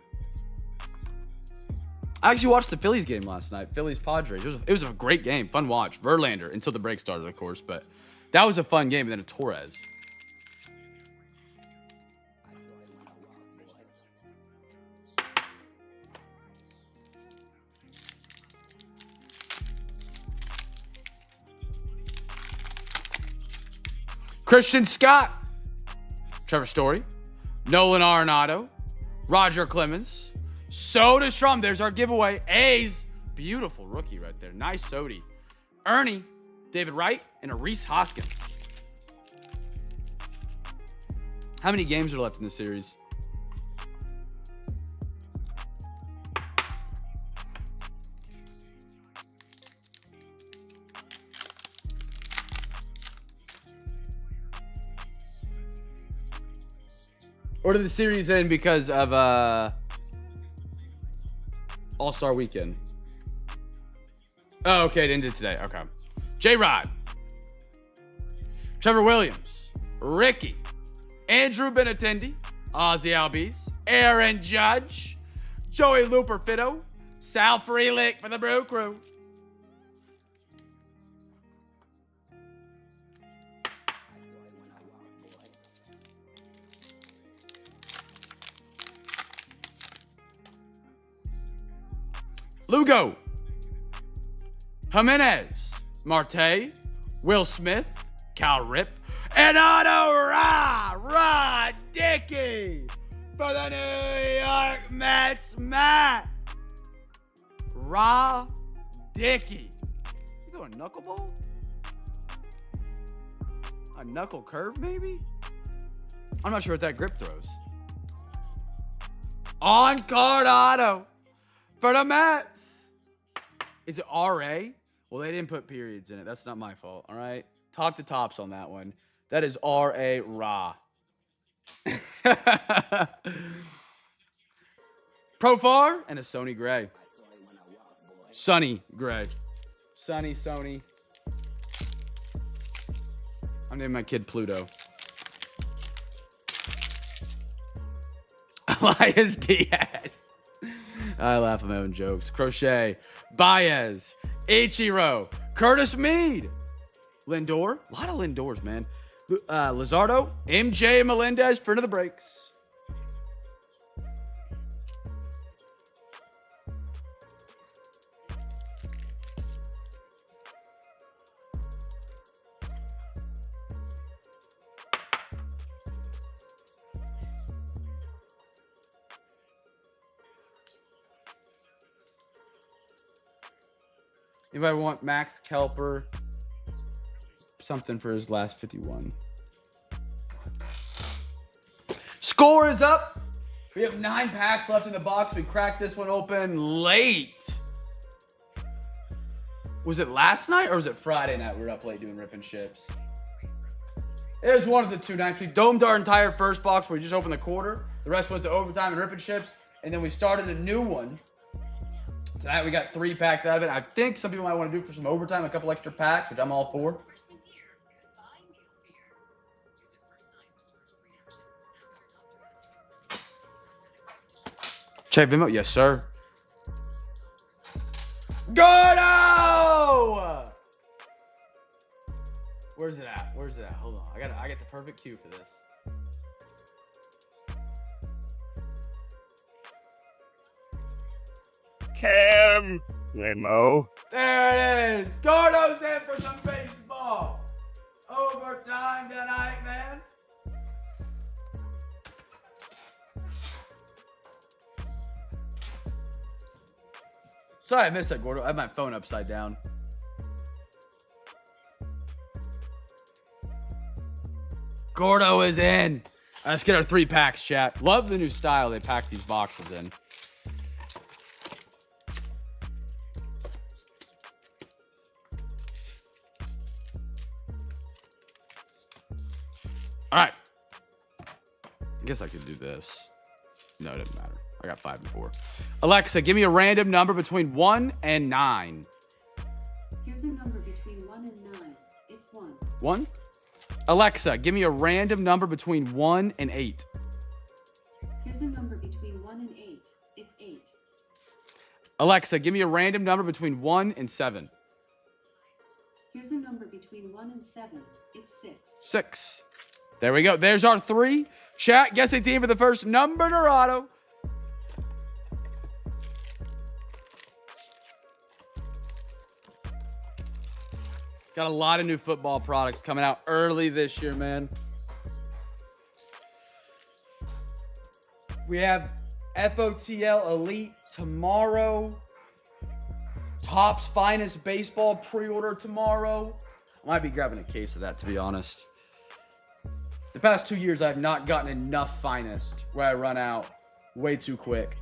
I actually watched the Phillies game last night. Phillies-Padres. It was a great game. Fun watch. Verlander until the break started, of course. But that was a fun game. And then a Torres. Christian Scott. Trevor Story. Nolan Arenado. Roger Clemens. Soderstrom, there's our giveaway. A's, beautiful rookie right there. Nice Sody. Ernie, David Wright, and a Reese Hoskins. How many games are left in the series? Or did the series end because of All-Star Weekend? Oh, okay, it ended today. Okay. J-Rod. Trevor Williams. Ricky. Andrew Benintendi. Ozzy Albies. Aaron Judge. Joey Luperfido. Sal Frelick for the Brew Crew. Lugo. Jimenez. Marte. Will Smith. Cal Rip. And Otto Ra Dickey for the New York Mets. Matt. Ra Dickey. You throw a knuckleball? A knuckle curve, maybe? I'm not sure what that grip throws. On card auto for the Mets. Is it RA? Well, they didn't put periods in it. That's not my fault, all right? Talk to Tops on that one. That is R.A. Ra. Profar and a Sony Gray. Sonny Gray. Sony. I'm naming my kid Pluto. Elias Diaz. I laugh at my own jokes. Crochet. Baez. Ichiro. Curtis Mead. Lindor. A lot of Lindors, man. Lizardo. MJ Melendez for another breaks. Anybody want Max Kelper? Something for his last 51. Score is up. We have 9 packs left in the box. We cracked this one open late. Was it last night or was it Friday night we were up late doing rip and ships? It was one of the 2 nights. We domed our entire first box where we just opened the quarter. The rest went to overtime and rip and ships. And then we started a new one. Tonight we got 3 packs out of it. I think some people might want to do for some overtime, a couple extra packs, which I'm all for. Check Venmo? Yes, sir. Gordo! Where's it at? Where's it at? Hold on. I get the perfect cue for this. Cam Limo. There it is. Gordo's in for some baseball. Overtime tonight, man. Sorry I missed that, Gordo. I have my phone upside down. Gordo is in. Let's get our 3 packs, chat. Love the new style they pack these boxes in. All right. I guess I could do this. No, it doesn't matter. I got 5 and 4. Alexa, give me a random number between 1 and 9. Here's a number between 1 and 9. It's 1. 1? Alexa, give me a random number between 1 and 8. Here's a number between 1 and 8. It's 8. Alexa, give me a random number between 1 and 7. Here's a number between 1 and 7. It's 6. 6. There we go. There's our 3. Chat, guessing team for the first number Dorado. Got a lot of new football products coming out early this year, man. We have FOTL Elite tomorrow. Topps Finest Baseball pre-order tomorrow. I might be grabbing a case of that, to be honest. The past 2 years, I've not gotten enough Finest where I run out way too quick.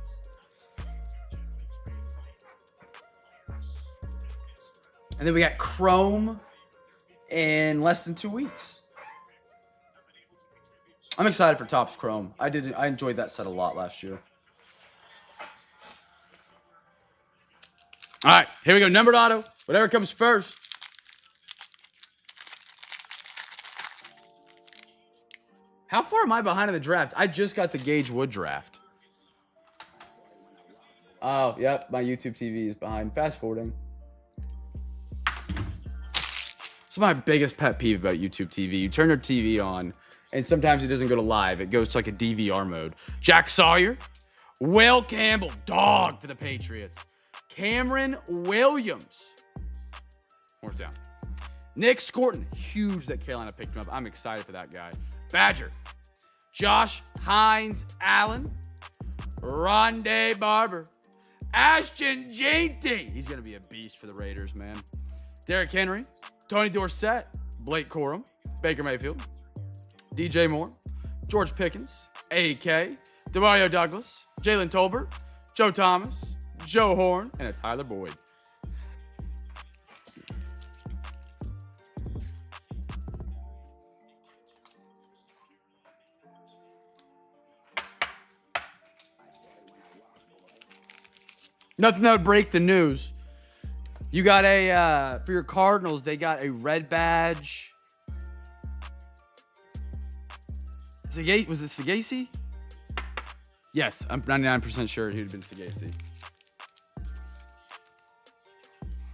And then we got Chrome in less than 2 weeks. I'm excited for Topps Chrome. I enjoyed that set a lot last year. All right, here we go. Numbered auto. Whatever comes first. How far am I behind in the draft? I just got the Gage Wood draft. Oh, yep. My YouTube TV is behind. Fast forwarding. It's my biggest pet peeve about YouTube TV. You turn your TV on, and sometimes it doesn't go to live. It goes to like a DVR mode. Jack Sawyer. Will Campbell. Dog for the Patriots. Cameron Williams. Horse down. Nick Scorton. Huge that Carolina picked him up. I'm excited for that guy. Badger. Josh Hines Allen. Rondé Barber. Ashton Jeanty. He's going to be a beast for the Raiders, man. Derrick Henry. Tony Dorsett. Blake Corum. Baker Mayfield. DJ Moore. George Pickens. AK. DeMario Douglas. Jalen Tolbert. Joe Thomas. Joe Horn. And a Tyler Boyd. Nothing that would break the news. You got a, for your Cardinals, they got a red badge. Was it Sagasi? Yes, I'm 99% sure he'd have been Sagasi.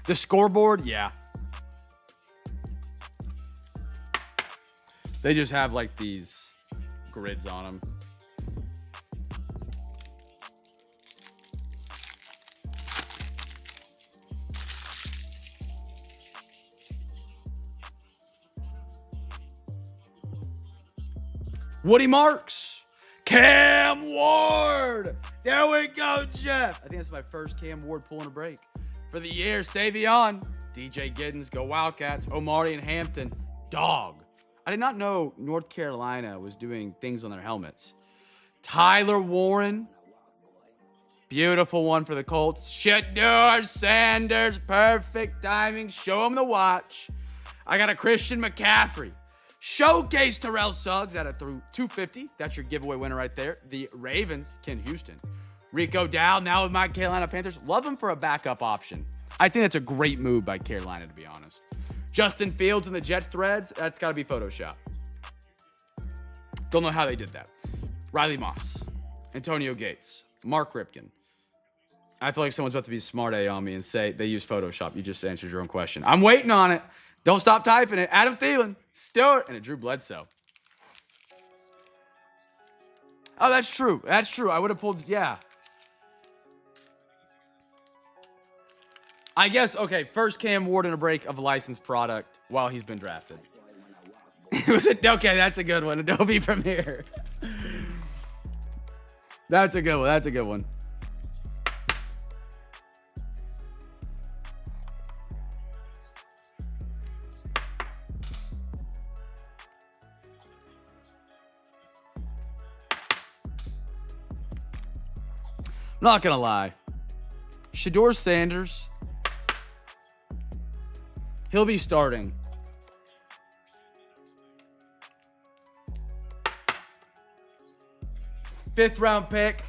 The scoreboard, yeah. They just have like these grids on them. Woody Marks. Cam Ward. There we go, Jeff. I think that's my first Cam Ward pulling a break. for the year. Savion. DJ Giddens. Go Wildcats. Omari and Hampton. Dog. I did not know North Carolina was doing things on their helmets. Tyler Warren. Beautiful one for the Colts. Shedeur Sanders. Perfect timing. Show him the watch. I got a Christian McCaffrey. Showcase Terrell Suggs at a 250. That's your giveaway winner right there. The Ravens. Ken Houston. Rico Dow now with my Carolina Panthers. Love him for a backup option. I think that's a great move by Carolina, to be honest. Justin Fields and the Jets threads. That's got to be Photoshop. Don't know how they did that. Riley Moss. Antonio Gates. Mark Ripken. I feel like someone's about to be smart A on me and say they use Photoshop. You just answered your own question. I'm waiting on it. Don't stop typing it. Adam Thielen, Stewart, and a Drew Bledsoe. Oh, that's true. That's true. I would have pulled, yeah. I guess, okay, first Cam Ward in a break of a licensed product while he's been drafted. Okay, that's a good one. Adobe Premiere. That's a good one. That's a good one. Not gonna lie. Shedeur Sanders. He'll be starting. Fifth round pick.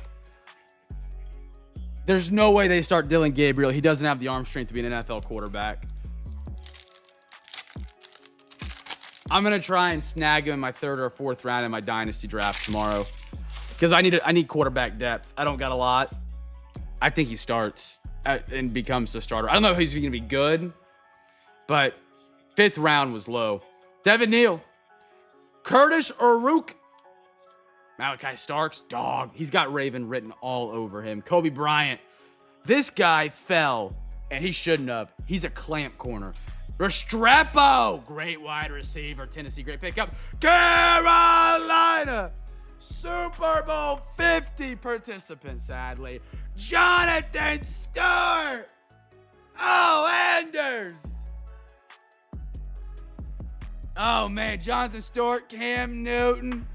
There's no way they start Dylan Gabriel. He doesn't have the arm strength to be an NFL quarterback. I'm gonna try and snag him in my third or fourth round in my dynasty draft tomorrow. Because I need quarterback depth. I don't got a lot. I think he starts and becomes the starter. I don't know if he's going to be good, but fifth round was low. Devin Neal. Curtis Uruk. Malachi Starks. Dog. He's got Raven written all over him. Kobe Bryant. This guy fell, and he shouldn't have. He's a clamp corner. Restrepo. Great wide receiver. Tennessee, great pickup. Carolina. Super Bowl 50 participant, sadly. Jonathan Stewart. Oh, Anders. Oh, man. Jonathan Stewart, Cam Newton,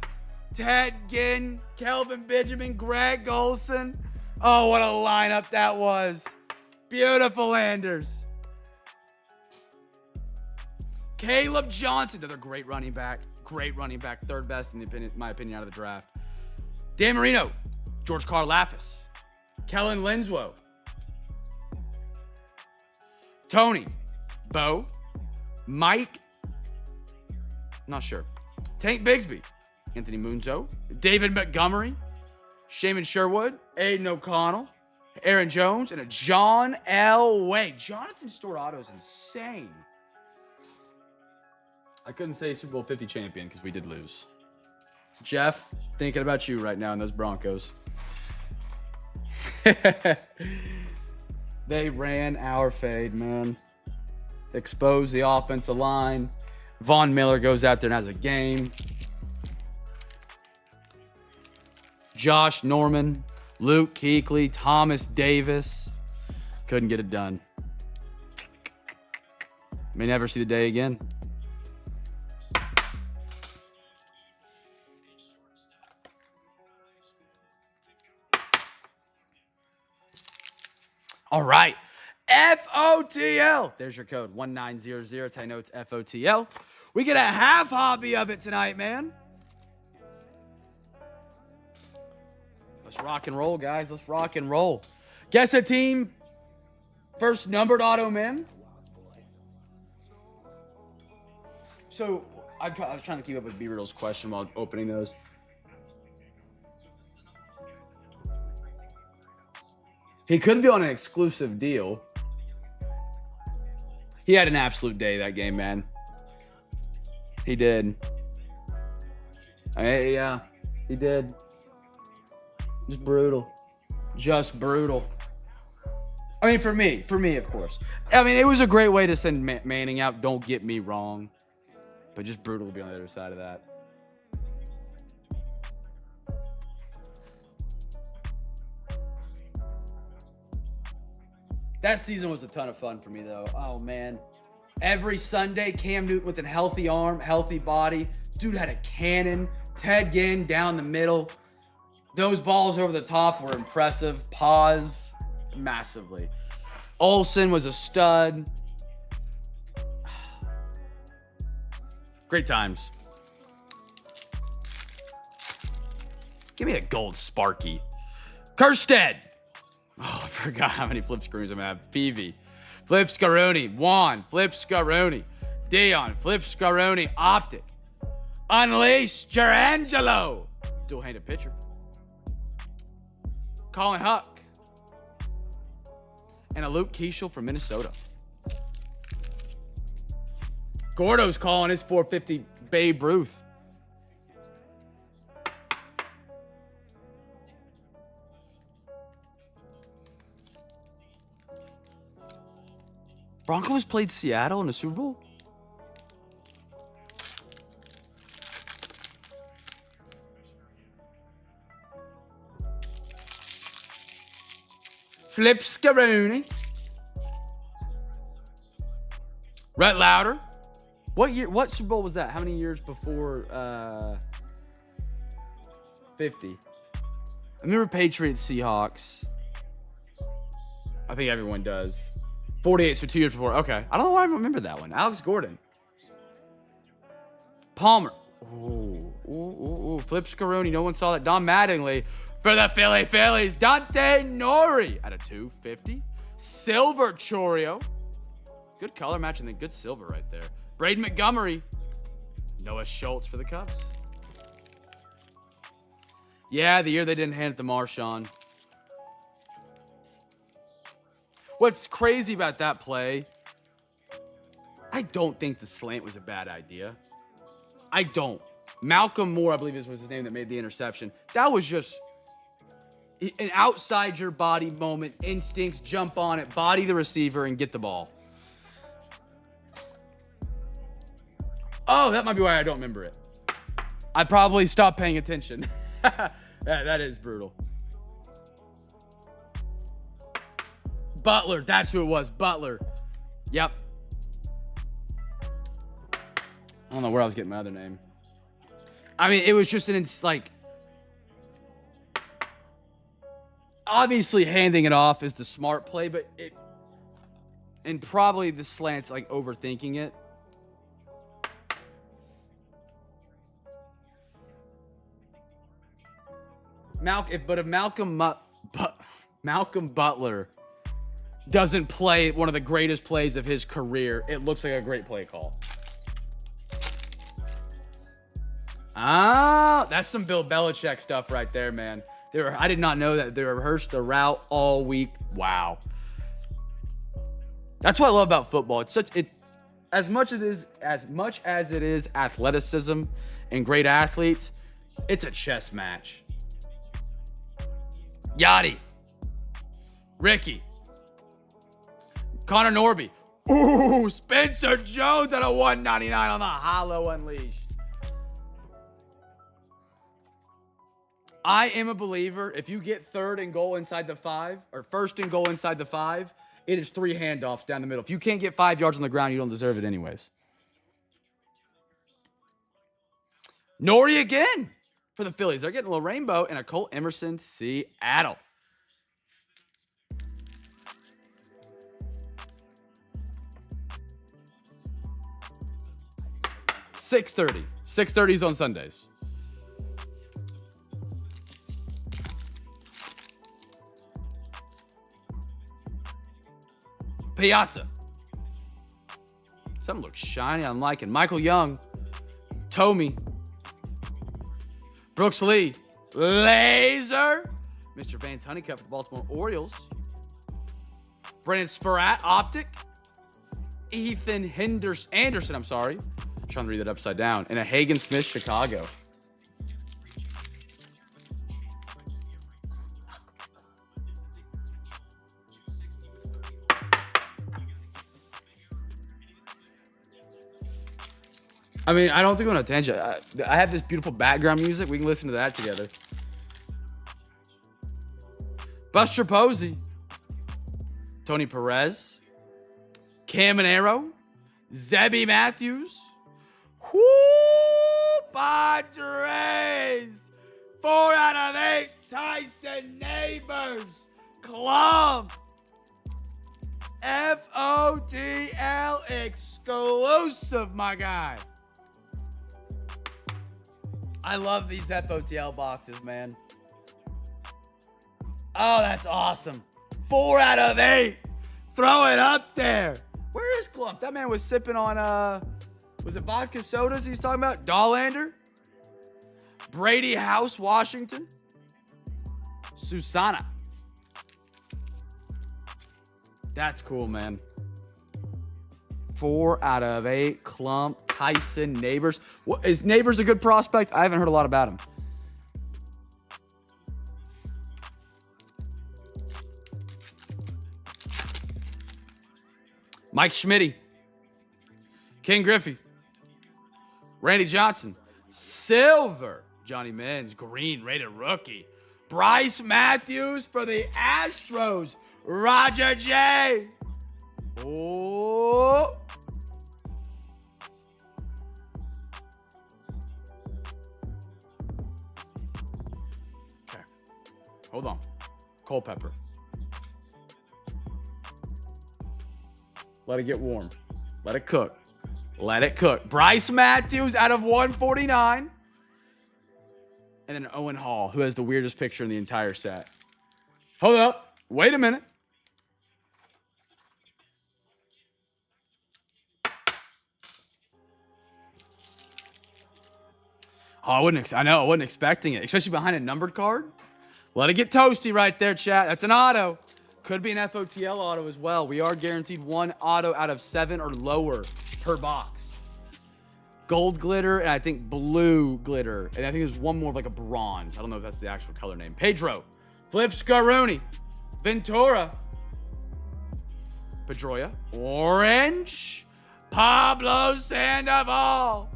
Ted Ginn, Kelvin Benjamin, Greg Olson. Oh, what a lineup that was. Beautiful, Anders. Caleb Johnson, another great running back. Great running back. Third best, in my opinion, out of the draft. Dan Marino. George Karlaftis. Kellen Linslow. Tony. Bo. Mike. Not sure. Tank Bigsby. Anthony Munzo. David Montgomery. Shaman Sherwood. Aiden O'Connell. Aaron Jones. And a John L. Way. Jonathan Stewart auto is insane. I couldn't say Super Bowl 50 champion because we did lose. Jeff, thinking about you right now in those Broncos. They ran our fade, man. Exposed the offensive line. Von Miller goes out there and has a game. Josh Norman, Luke Kuechly, Thomas Davis. Couldn't get it done. May never see the day again. All right. FOTL. There's your code, 1900. That's how you know it's FOTL. We get a half hobby of it tonight, man. Let's rock and roll, guys. Let's rock and roll. Guess a team. First numbered auto, man. So I was trying to keep up with B-Riddle's question while opening those. He could be on an exclusive deal. He had an absolute day that game, man. He did. Yeah, he did. Just brutal. Just brutal. I mean, for me, of course. I mean, it was a great way to send Manning out. Don't get me wrong. But just brutal to be on the other side of that. That season was a ton of fun for me, though. Oh, man. Every Sunday, Cam Newton with a healthy arm, healthy body. Dude had a cannon. Ted Ginn down the middle. Those balls over the top were impressive. Pause massively. Olsen was a stud. Great times. Give me a gold Sparky. Kerstead. Oh, I forgot how many flip screens I'm at. Peavy. Flip Scaroni. Juan. Flip Scaroni. Dion. Flip Scaroni. Optic. Unleash. Gerangelo. Dual-handed pitcher. Colin Huck. And a Luke Keishel from Minnesota. Gordo's calling his 450 Babe Ruth. Broncos played Seattle in the Super Bowl? Flip Scaroni. Rhett Lauder. What year? What Super Bowl was that? How many years before 50? I remember Patriots Seahawks. I think everyone does. 48, so 2 years before. Okay. I don't know why I remember that one. Alex Gordon. Palmer. Ooh. Flip Scaroni. No one saw that. Don Mattingly for the Philly Phillies. Dante Nori at a 250. Silver Chorio. Good color match and then good silver right there. Braden Montgomery. Noah Schultz for the Cubs. Yeah, the year they didn't hand it to Marshawn. What's crazy about that play, I don't think the slant was a bad idea. I don't. Malcolm Moore, I believe was his name, that made the interception. That was just an outside your body moment. Instincts, jump on it, body the receiver, and get the ball. Oh, that might be why I don't remember it. I probably stopped paying attention. That is brutal. Butler, that's who it was. Butler. Yep. I don't know where I was getting my other name. I mean, it was just obviously handing it off is the smart play, but and probably the slant's like overthinking it. If Malcolm Butler doesn't play one of the greatest plays of his career, it looks like a great play call. Ah, that's some Bill Belichick stuff right there, man. I did not know that they rehearsed the route all week. Wow. That's what I love about football. As much as it is athleticism and great athletes, it's a chess match. Yachty. Ricky. Connor Norby. Ooh, Spencer Jones at a 199 on the hollow unleashed. I am a believer. If you get third and goal inside the 5, or first and goal inside the 5, it is 3 handoffs down the middle. If you can't get 5 yards on the ground, you don't deserve it anyways. Nori again for the Phillies. They're getting a little rainbow and a Colt Emerson Seattle. $6:30. 6:30s on Sundays. Piazza. Something looks shiny. I'm liking. Michael Young. Tomey. Brooks Lee. Laser. Mr. Vance Honeycutt for the Baltimore Orioles. Brennan Spratt. Optic. Ethan Anderson. I'm sorry. I'm trying to read that upside down. And a Hagen Smith, Chicago. I mean, I don't think we're on a tangent. I have this beautiful background music. We can listen to that together. Buster Posey. Tony Perez, Caminero, Zebby Matthews. Whoo, Padres. 4 out of 8. Tyson Neighbors. Clump. FOTL exclusive, my guy. I love these FOTL boxes, man. Oh, that's awesome. 4 out of 8. Throw it up there. Where is Clump? That man was sipping on, was it vodka sodas he's talking about? Dollander? Brady House, Washington? Susana. That's cool, man. 4 out of 8. Clump, Tyson, Neighbors. What, is Neighbors a good prospect? I haven't heard a lot about him. Mike Schmitty. King Griffey. Randy Johnson. Silver. Johnny Menz. Green, rated rookie. Bryce Matthews for the Astros. Roger J. Oh. Okay. Hold on. Culpepper. Let it get warm. Let it cook. Let it cook. Bryce Matthews out of 149. And then Owen Hall, who has the weirdest picture in the entire set. Hold up. Wait a minute. Oh, I wasn't expecting it, especially behind a numbered card. Let it get toasty right there, chat. That's an auto. Could be an FOTL auto as well. We are guaranteed 1 auto out of 7 or lower per box. Gold glitter, and I think blue glitter. And I think there's one more of like a bronze. I don't know if that's the actual color name. Pedro. Flip Scaroni. Ventura. Pedroia. Orange. Pablo Sandoval.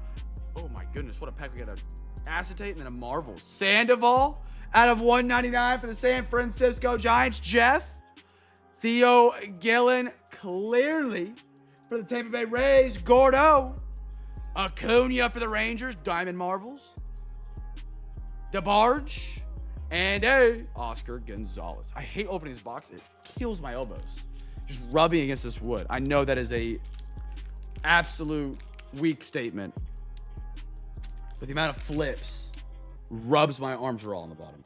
Oh my goodness, what a pack. We got an acetate and then a Marvel. Sandoval out of 199 for the San Francisco Giants. Jeff. Theo Gillen clearly for the Tampa Bay Rays. Gordo. Acuna for the Rangers. Diamond Marvels. DeBarge. And Oscar Gonzalez. I hate opening this box. It kills my elbows. Just rubbing against this wood. I know that is a absolute weak statement. But the amount of flips rubs my arms raw on the bottom.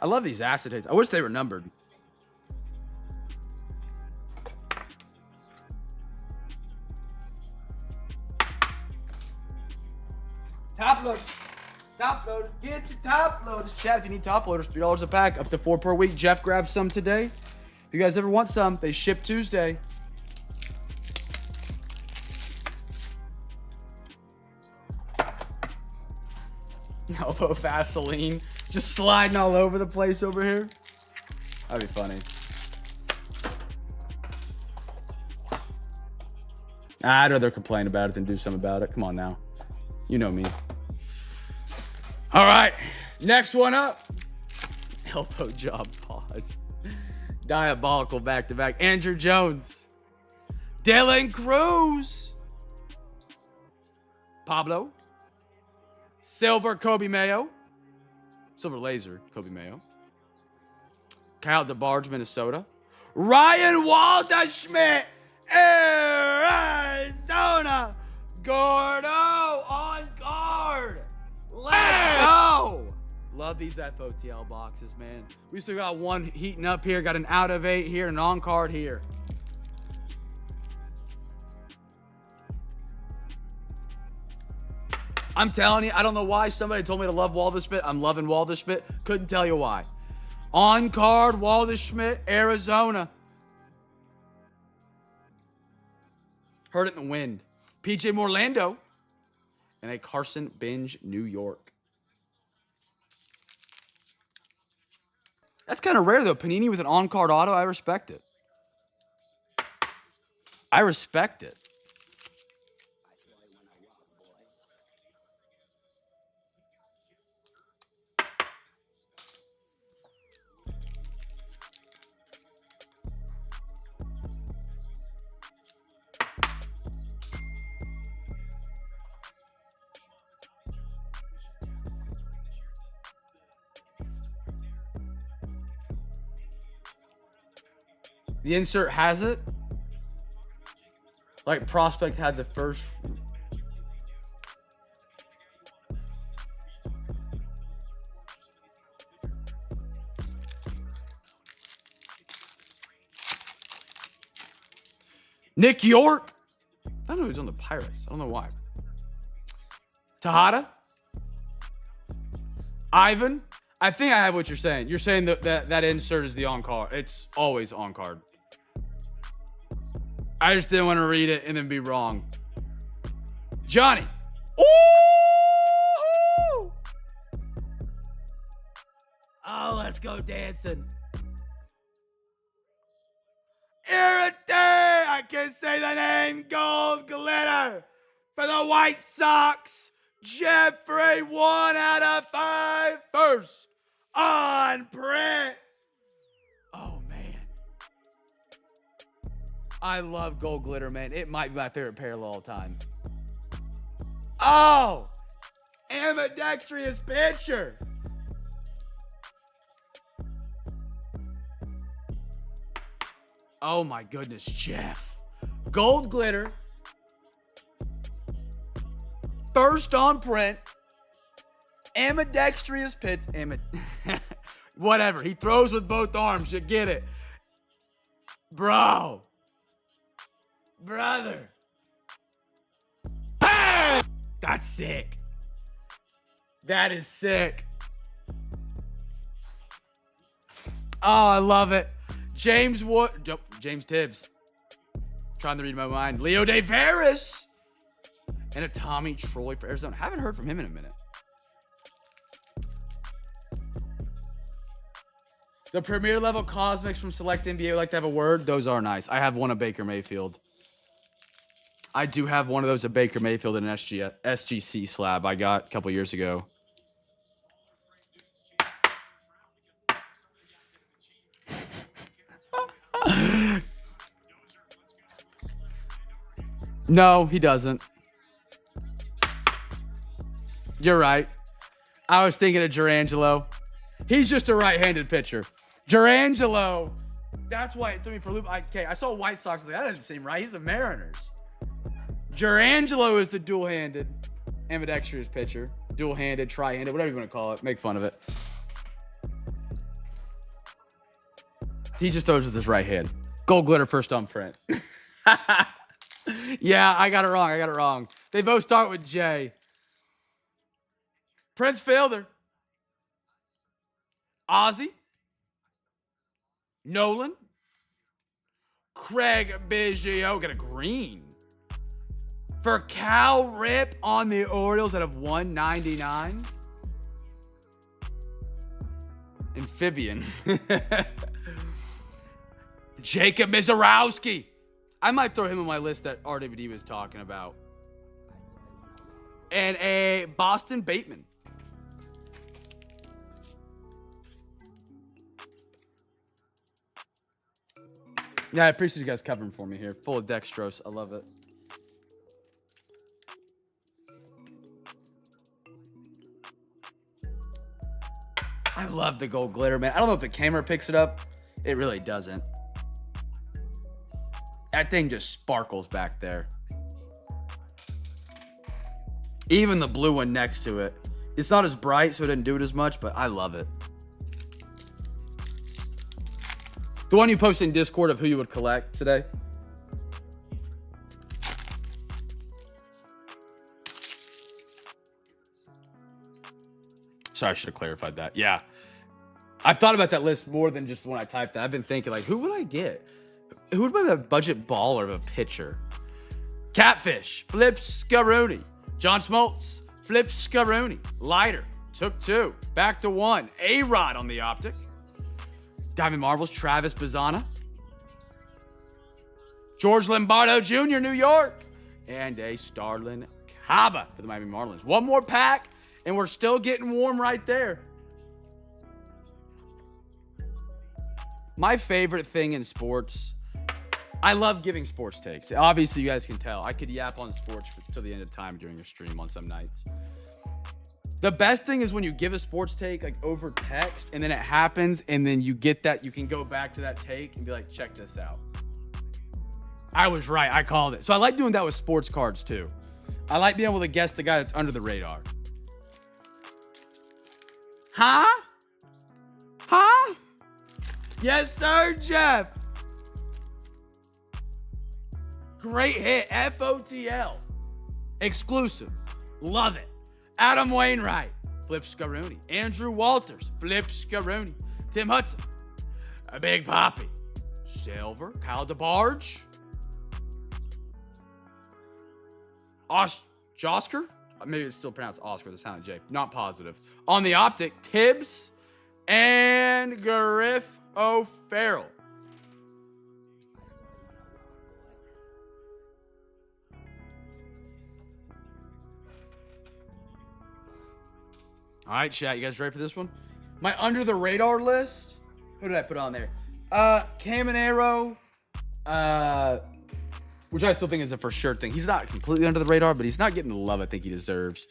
I love these acetates. I wish they were numbered. Top loaders. Top loaders. Get your top loaders. Chat, if you need top loaders, $3 a pack, up to 4 per week. Jeff grabbed some today. If you guys ever want some, they ship Tuesday. Elbow Vaseline. Just sliding all over the place over here. That'd be funny. I'd rather complain about it than do something about it. Come on now. You know me. All right. Next one up. Elbow job pause. Diabolical back-to-back. Andrew Jones. Dylan Cruz. Pablo. Silver Kobe Mayo. Silver Laser Kobe Mayo. Kyle DeBarge, Minnesota. Ryan Waldschmidt, Arizona. Gordo on guard. Let's go. Love these FOTL boxes, man. We still got one heating up here. Got an out of 8 here, an on card here. I'm telling you, I don't know why somebody told me to love Waldschmidt. I'm loving Waldschmidt. Couldn't tell you why. On card, Waldschmidt, Arizona. Heard it in the wind. PJ Morlando. And a Carson Binge, New York. That's kind of rare, though. Panini with an on-card auto. I respect it. I respect it. The insert has it. Like prospect had the first. Nick York. I don't know who's on the Pirates. I don't know why. Tejada. Ivan. I think I have what you're saying. You're saying that insert is the on card. It's always on card. I just didn't want to read it and then be wrong. Johnny. Ooh! Oh, let's go dancing. Irritating! I can't say the name. Gold glitter for the White Sox. Jeffrey, 1 out of 5. First on print. Oh, man. I love gold glitter, man. It might be my favorite parallel all time. Oh! Ambidextrous pitcher. Oh, my goodness, Jeff. Gold glitter. First on print. Ambidextrous pitch. Whatever. He throws with both arms. You get it. Bro. Brother. Bang! That's sick. That is sick. Oh, I love it. James Tibbs. Trying to read my mind. Leo DeVeris. And a Tommy Troy for Arizona. Haven't heard from him in a minute. The premier level cosmics from Select NBA would like to have a word. Those are nice. I have one of Baker Mayfield. I do have one of those at Baker Mayfield in an SGC slab I got a couple years ago. No, he doesn't. You're right. I was thinking of Gerangelo. He's just a right-handed pitcher. Gerangelo, that's why it threw me for a loop. I saw White Sox. That doesn't seem right. He's the Mariners. Gerangelo is the dual-handed ambidextrous pitcher. Dual-handed, tri-handed, whatever you want to call it. Make fun of it. He just throws with his right hand. Gold glitter first on print. Yeah, I got it wrong. They both start with J. Prince Fielder. Ozzy. Nolan. Craig Biggio. Got a green. For Cal Rip on the Orioles out of 199. Amphibian. Jacob Mizorowski. I might throw him on my list that RWD was talking about. And a Boston Bateman. Yeah, I appreciate you guys covering for me here. Full of dextrose. I love it. I love the gold glitter, man. I don't know if the camera picks it up. It really doesn't. That thing just sparkles back there. Even the blue one next to it. It's not as bright, so it didn't do it as much, but I love it. The one you posted in Discord of who you would collect today. Sorry, I should have clarified that. Yeah. I've thought about that list more than just the one I typed that. I've been thinking, like, who would I get? Who would be a budget baller of a pitcher? Catfish, Flip Scaroni. John Smoltz, Flip Scaroni. Lighter, took 2. Back to 1. A-Rod on the optic. Diamond Marbles, Travis Bazzana. George Lombardo Jr., New York. And a Starlin Caba for the Miami Marlins. One more pack, and we're still getting warm right there. My favorite thing in sports, I love giving sports takes. Obviously, you guys can tell. I could yap on sports till the end of time during a stream on some nights. The best thing is when you give a sports take like over text and then it happens and then you get that, you can go back to that take and be like, check this out. I was right. I called it. So I like doing that with sports cards too. I like being able to guess the guy that's under the radar. Huh? Huh? Yes, sir, Jeff. Great hit. FOTL. Exclusive. Love it. Adam Wainwright. Flip Scaroni. Andrew Walters. Flip Scaroni. Tim Hudson. A Big Poppy. Silver. Kyle DeBarge. Josker? Maybe it's still pronounced Oscar. The sound of J. Not positive. On the optic, Tibbs and Griff O'Farrell. All right, chat. You guys ready for this one? My under the radar list. Who did I put on there? Caminero. Which I still think is a for sure thing. He's not completely under the radar, but he's not getting the love I think he deserves.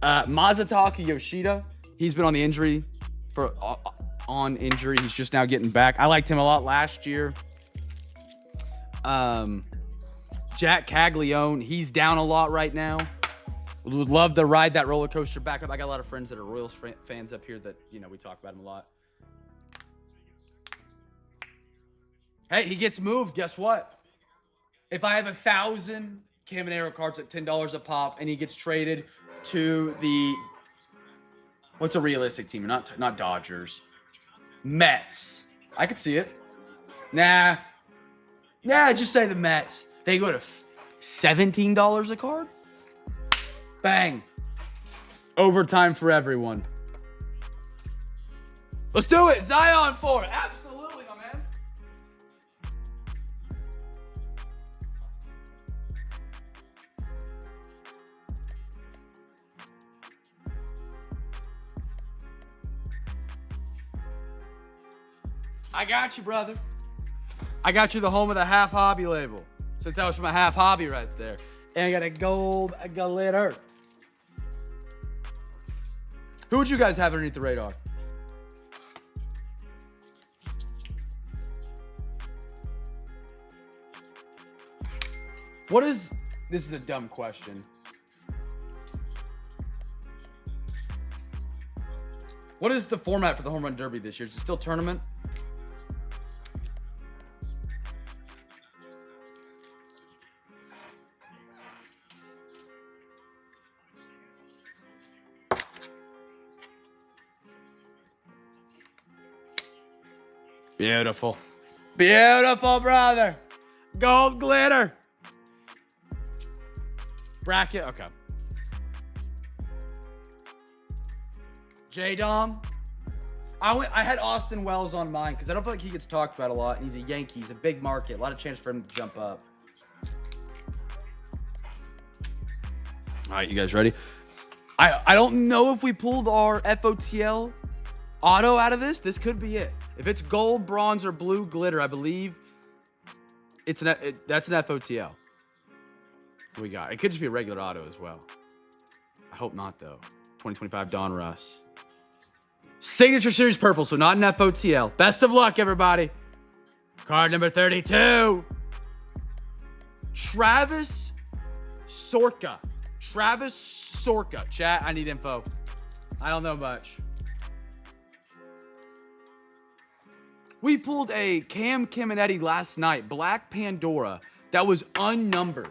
Mazataka Yoshida. He's been on the injury injury. He's just now getting back. I liked him a lot last year. Jack Caglione. He's down a lot right now. Would love to ride that roller coaster back up. I got a lot of friends that are Royals fans up here that, you know, we talk about him a lot. Hey, he gets moved. Guess what? If I have 1,000 Caminero cards at $10 a pop and he gets traded to the, what's a realistic team? Not Dodgers. Mets. I could see it. Nah, just say the Mets. They go to $17 a card? Bang. Overtime for everyone. Let's do it. Zion 4. Absolutely, my man. I got you, brother. I got you the home of the half hobby label. So that was my half hobby right there. And I got a gold glitter. Who would you guys have underneath the radar? This is a dumb question. What is the format for the Home Run Derby this year? Is it still tournament? Beautiful. Beautiful, brother. Gold glitter. Bracket, okay. J-Dom. I had Austin Wells on mine because I don't feel like he gets talked about a lot. And he's a Yankee. He's a big market. A lot of chance for him to jump up. All right, you guys ready? I don't know if we pulled our FOTL auto out of this. This could be it. If it's gold, bronze, or blue glitter, I believe that's an FOTL. What we got? It could just be a regular auto as well. I hope not, though. 2025 Don Russ. Signature Series purple, so not an FOTL. Best of luck, everybody. Card number 32. Travis Sorka. Chat, I need info. I don't know much. We pulled a Cam Caminetti last night, Black Pandora, that was unnumbered.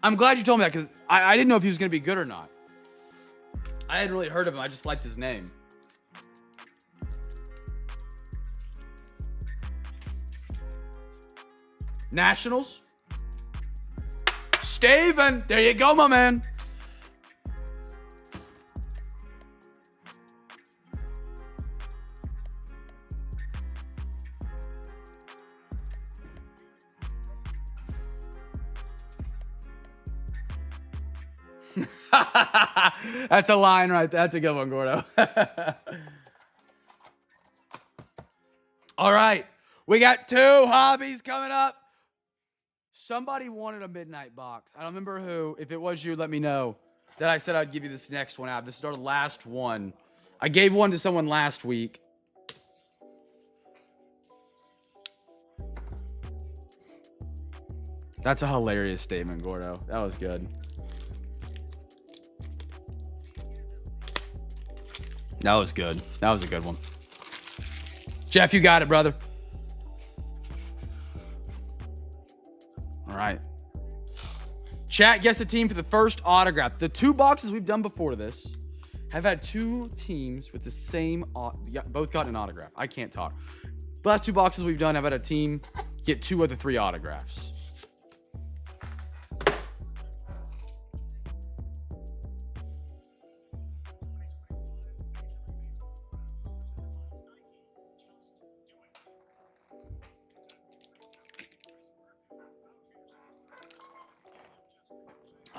I'm glad you told me that because I didn't know if he was going to be good or not. I hadn't really heard of him. I just liked his name. Nationals. Steven, there you go, my man. That's a line right there. That's a good one, Gordo. All right. We got 2 hobbies coming up. Somebody wanted a midnight box. I don't remember who. If it was you, let me know. that I said I'd give you this next one out. This is our last one. I gave one to someone last week. That's a hilarious statement, Gordo. That was good. That was good. That was a good one. Jeff, you got it, brother. All right. Chat, guess the team for the first autograph. The 2 boxes we've done before this have had 2 teams with the same, both got an autograph. I can't talk. The last 2 boxes we've done have had a team get 2 of the 3 autographs.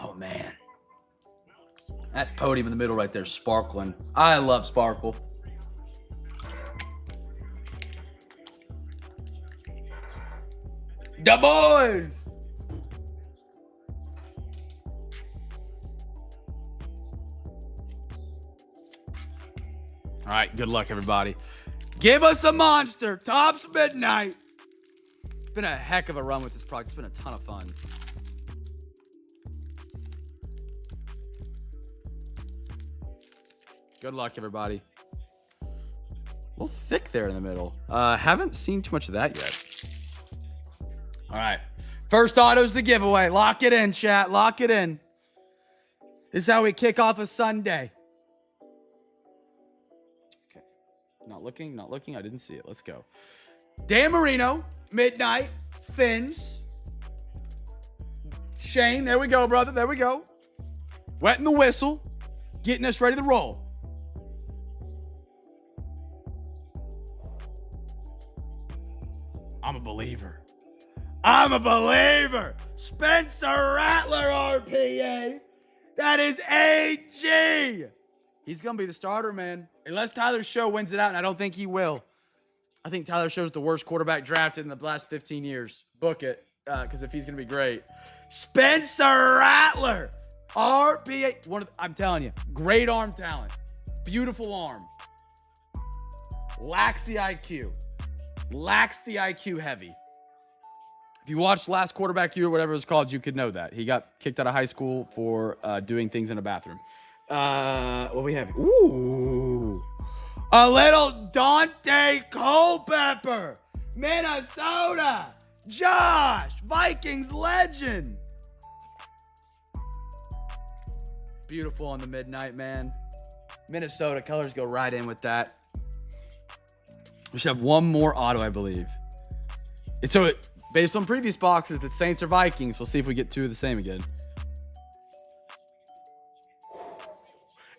Oh, man. That podium in the middle right there, sparkling. I love sparkle. The boys! All right, good luck, everybody. Give us a monster. Tops midnight. It's been a heck of a run with this product. It's been a ton of fun. Good luck, everybody. A little thick there in the middle. Haven't seen too much of that yet. All right. First auto's the giveaway. Lock it in, chat. Lock it in. This is how we kick off a Sunday. Okay. Not looking, not looking. I didn't see it. Let's go. Dan Marino, Midnight, Fins. Shane, there we go, brother. There we go. Wetting the whistle. Getting us ready to roll. I'm a believer. I'm a believer. Spencer Rattler, RPA. That is AG. He's going to be the starter, man. Unless Tyler Show wins it out, and I don't think he will. I think Tyler Show's the worst quarterback drafted in the last 15 years. Book it, because if he's going to be great. Spencer Rattler, RPA. I'm telling you, great arm talent. Beautiful arm. Lacks the IQ. Lacks the IQ heavy. If you watched Last Quarterback Year, whatever it was called, you could know that. He got kicked out of high school for doing things in a bathroom. What we have? Ooh. A little Dante Culpepper. Minnesota. Josh. Vikings legend. Beautiful on the midnight, man. Minnesota colors go right in with that. We should have one more auto, I believe. Based on previous boxes, the Saints or Vikings. We'll see if we get 2 of the same again.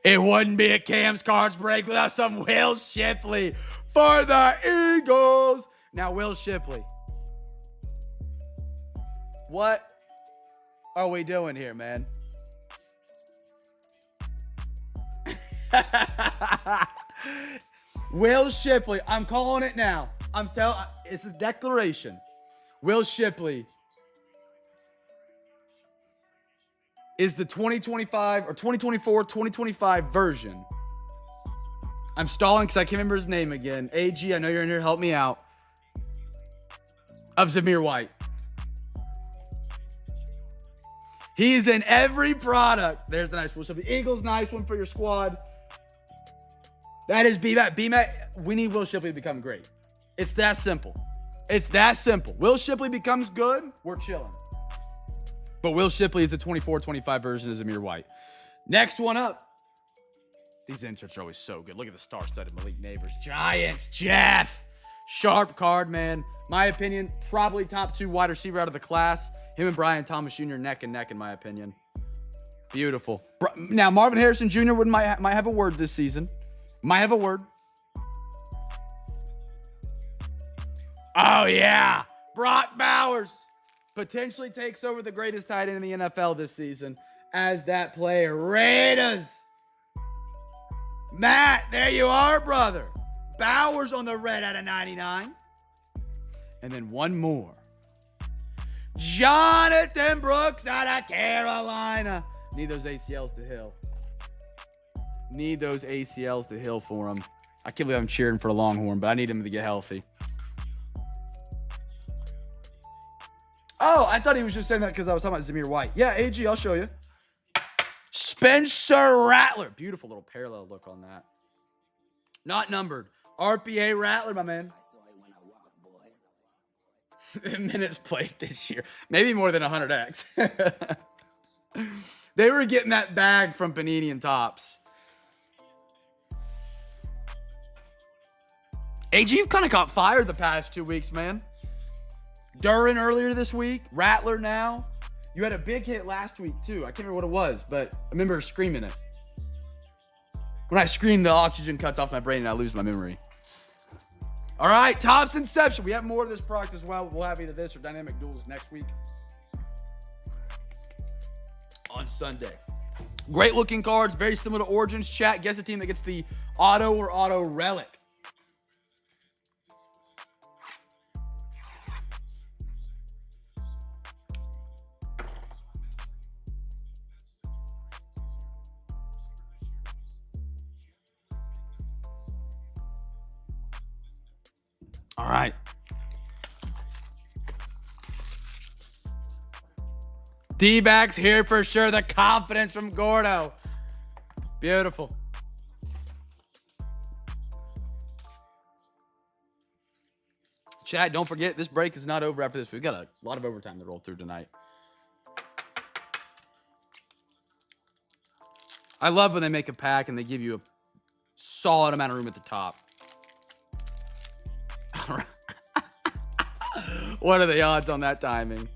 It wouldn't be a Cam's Cards break without some Will Shipley for the Eagles. Now, Will Shipley. What are we doing here, man? Will Shipley, I'm calling it now. It's a declaration. Will Shipley is the 2025 or 2024, 2025 version. I'm stalling because I can't remember his name again. AG, I know you're in here. Help me out. Of Zamir White. He's in every product. There's the nice Will Shipley. Eagles, nice one for your squad. That is BMAT. BMAT, we need Will Shipley to become great. It's that simple. It's that simple. Will Shipley becomes good, we're chilling. But Will Shipley is the 24-25 version of Zamir White. Next one up. These inserts are always so good. Look at the star-studded Malik Neighbors. Giants, Jeff. Sharp card, man. My opinion, probably top 2 wide receiver out of the class. Him and Brian Thomas Jr. neck and neck, in my opinion. Beautiful. Now, Marvin Harrison Jr. might have a word this season. Might have a word. Oh, yeah. Brock Bowers potentially takes over the greatest tight end in the NFL this season as that player. Raiders. Matt, there you are, brother. Bowers on the red out of 99. And then one more. Jonathan Brooks out of Carolina. Need those ACLs to heal. Need those ACLs to heal for him. I can't believe I'm cheering for a Longhorn, but I need him to get healthy. Oh, I thought he was just saying that because I was talking about Zamir White. Yeah, AG, I'll show you. Spencer Rattler. Beautiful little parallel look on that. Not numbered. RPA Rattler, my man. Minutes played this year. Maybe more than 100x. They were getting that bag from Panini and Topps. AG, you've kind of caught fire the past 2 weeks, man. Duran earlier this week. Rattler now. You had a big hit last week, too. I can't remember what it was, but I remember screaming it. When I scream, the oxygen cuts off my brain and I lose my memory. All right, Topps Inception. We have more of this product as well. We'll have either this or Dynamic Duels next week on Sunday. Great looking cards, very similar to Origins. Chat, guess the team that gets the auto or auto relic. All right. D-backs here for sure. The confidence from Gordo. Beautiful. Chad, don't forget, this break is not over after this. We've got a lot of overtime to roll through tonight. I love when they make a pack and they give you a solid amount of room at the top. What are the odds on that timing?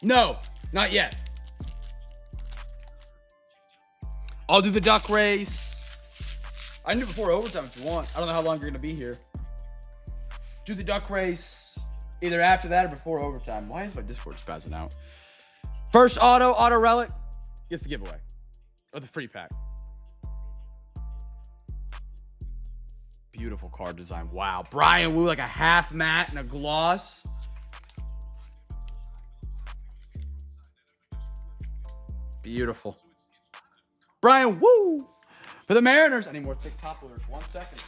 No, not yet. I'll do the duck race. I can do it before overtime if you want. I don't know how long you're going to be here. Do the duck race either after that or before overtime. Why is my Discord spazzing out? First auto relic gets the giveaway. Or the free pack. Beautiful card design. Wow. Brian Wu, like a half matte and a gloss. Beautiful. Brian Wu. For the Mariners. I need more thick top loaders. 1 second.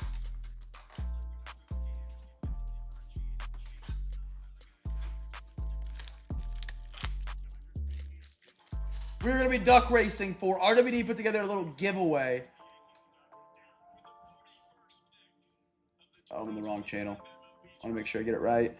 We're going to be duck racing for RWD put together a little giveaway. Oh, I'm in the wrong channel. I want to make sure I get it right.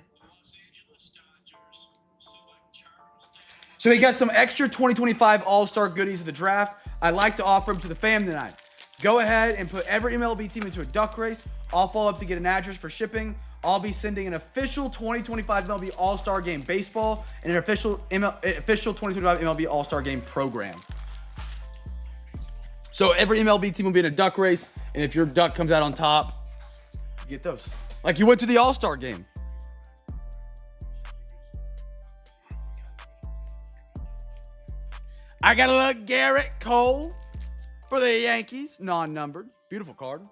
So we got some extra 2025 All-Star goodies of the draft. I'd like to offer them to the fam tonight. Go ahead and put every MLB team into a duck race. I'll follow up to get an address for shipping. I'll be sending an official 2025 MLB All-Star Game baseball and an official 2025 MLB All-Star Game program. So every MLB team will be in a duck race, and if your duck comes out on top, you get those. Like you went to the All-Star Game. I got a little Garrett Cole for the Yankees, non-numbered. Beautiful card.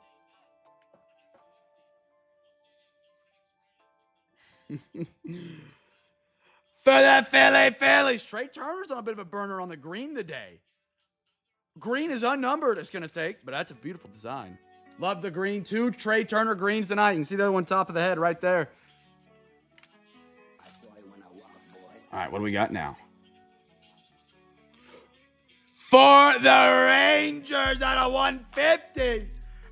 For the Phillies. Trey Turner's on a bit of a burner on the green today. Green is unnumbered. It's going to take, but that's a beautiful design. Love the green. 2 Trey Turner greens tonight. You can see the other one top of the head right there. All right, what do we got now? For the Rangers out of 150.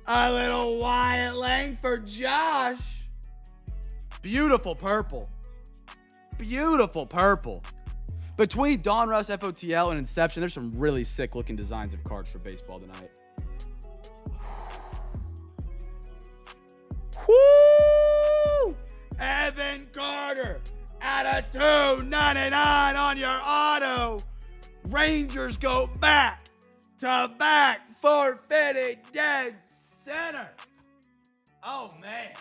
A little Wyatt Langford Josh. Beautiful purple. Beautiful purple. Between Donruss, FOTL, and Inception, there's some really sick looking designs of cards for baseball tonight. Woo! Evan Carter out of 299 on your auto. Rangers go back to back 450 dead center. Oh, man.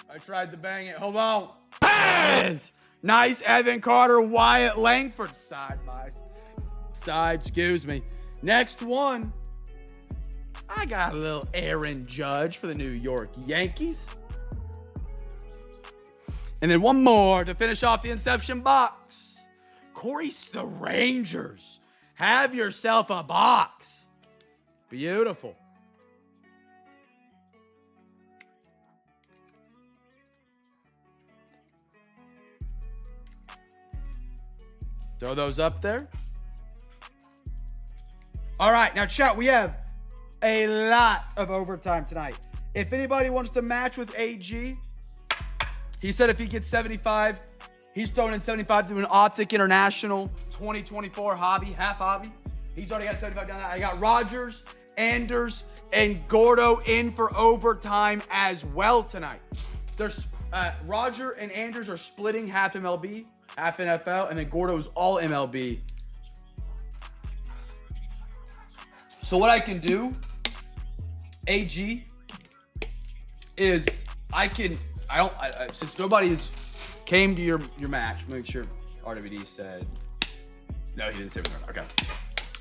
I tried to bang it. Hold on. Yes. Nice Evan Carter, Wyatt Langford. Side by side, excuse me. Next one. I got a little Aaron Judge for the New York Yankees. And then one more to finish off the Inception box. Corey, the Rangers. Have yourself a box. Beautiful. Throw those up there. All right, now chat, we have a lot of overtime tonight. If anybody wants to match with AG, he said if he gets 75, he's throwing in 75 to an Optic International 2024 hobby, half hobby. He's already got 75 down there. I got Rogers, Anders, and Gordo in for overtime as well tonight. There's Roger and Anders are splitting half MLB, half NFL, and then Gordo's all MLB. So what I can do, AG, is since nobody's came to your match, make sure RWD said, no, he didn't say it. Okay.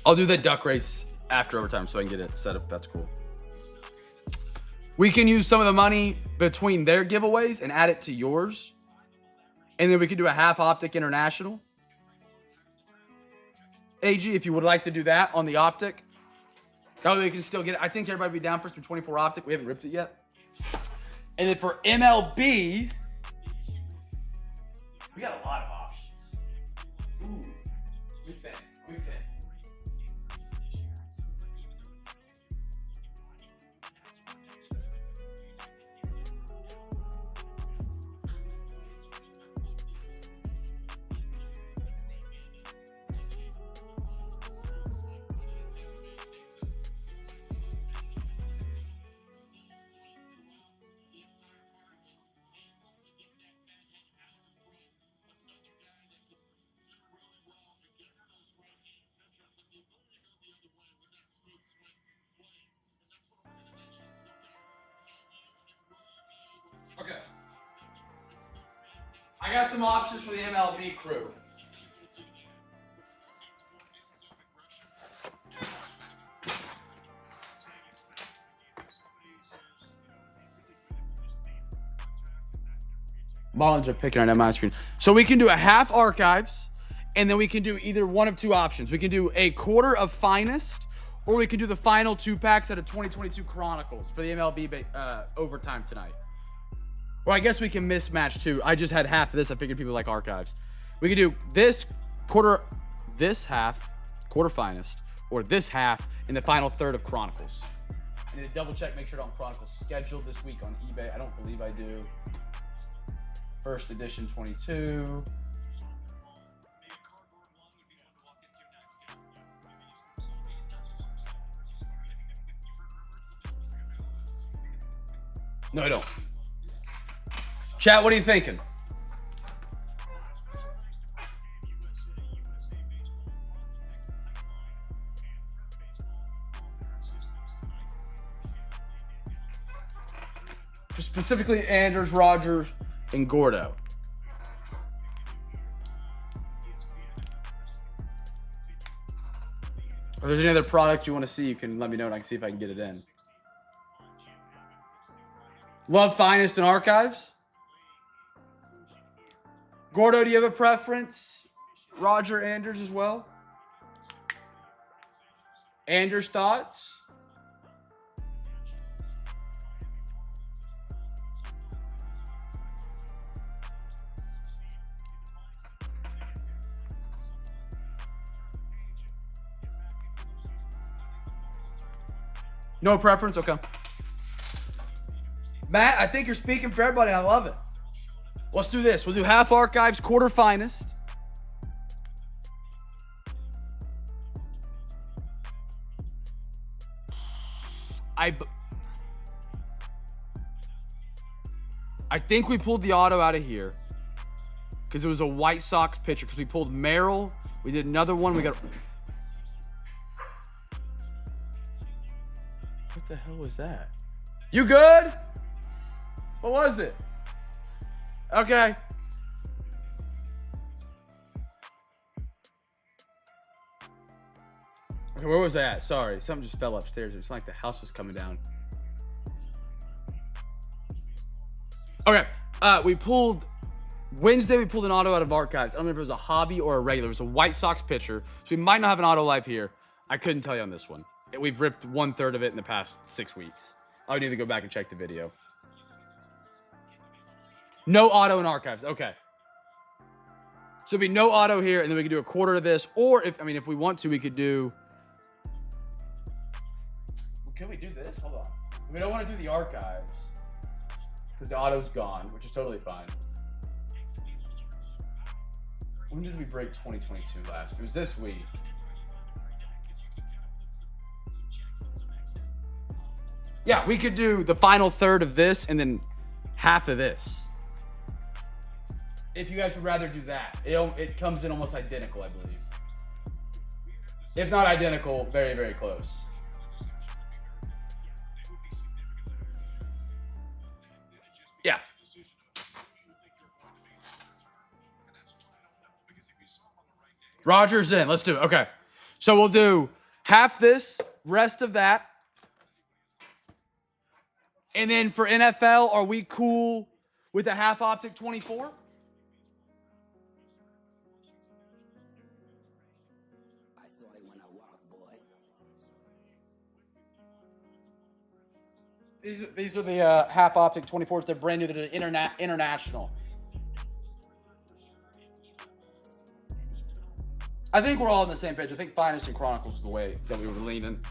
I'll do the duck race after overtime so I can get it set up. That's cool. We can use some of the money between their giveaways and add it to yours. And then we can do a half Optic International. AG, if you would like to do that on the Optic. That way we can still get it. I think everybody will be down for some 24 Optic. We haven't ripped it yet. And then for MLB, we got a lot of options. Ooh, we fit. Okay. I got some options for the MLB crew. Marlins are picking on my screen. So we can do a half archives, and then we can do either one of two options. We can do a quarter of finest, or we can do the final 2 packs out of 2022 Chronicles for the MLB overtime tonight. Or I guess we can mismatch too. I just had half of this. I figured people like archives. We can do this half, quarter finest, or this half in the final third of Chronicles. I need to double check, make sure it's on Chronicles scheduled this week on eBay. I don't believe I do. First edition 22. No, I don't. Chat, what are you thinking? Specifically Anders, Rogers, and Gordo. If there's any other product you want to see, you can let me know and I can see if I can get it in. Love Finest and Archives. Gordo, do you have a preference? Roger, Anders as well? Anders, thoughts? No preference? Okay. Matt, I think you're speaking for everybody. I love it. Let's do this. We'll do half archives, quarter finest. I think we pulled the auto out of here because it was a White Sox pitcher. Because we pulled Merrill. We did another one. We got... What the hell was that? You good? What was it? Okay. Okay, where was I at? Sorry, something just fell upstairs. It's like the house was coming down. Okay, we pulled Wednesday. We pulled an auto out of archives. I don't remember if it was a hobby or a regular. It was a White Sox pitcher, so we might not have an auto live here. I couldn't tell you on this one. We've ripped 1/3 of it in the past 6 weeks. I would need to go back and check the video. No auto in archives. Okay. So it'd be no auto here, and then we could do a quarter of this, or if we want to, we could do. Well, can we do this? Hold on. We don't want to do the archives because the auto's gone, which is totally fine. When did we break 2022 last? It was this week. Yeah, we could do the final third of this and then half of this. If you guys would rather do that. It comes in almost identical, I believe. If not identical, very, very close. Yeah. Roger's in. Let's do it. Okay. So we'll do half this, rest of that. And then for NFL, are we cool with a half optic 24? These are the half optic 24s. They're brand new. They're international. I think we're all on the same page. I think Finest and Chronicles is the way that we were leaning.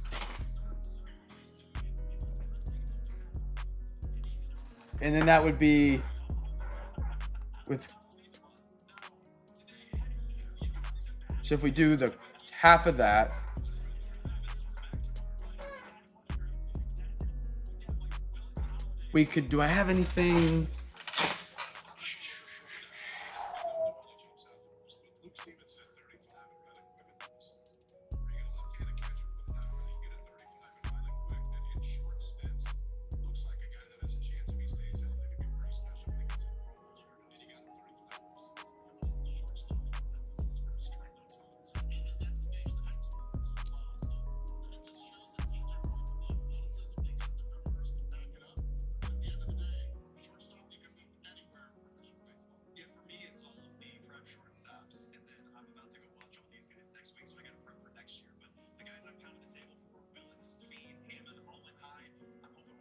And then that would be with. So if we do the half of that. We could, do I have anything?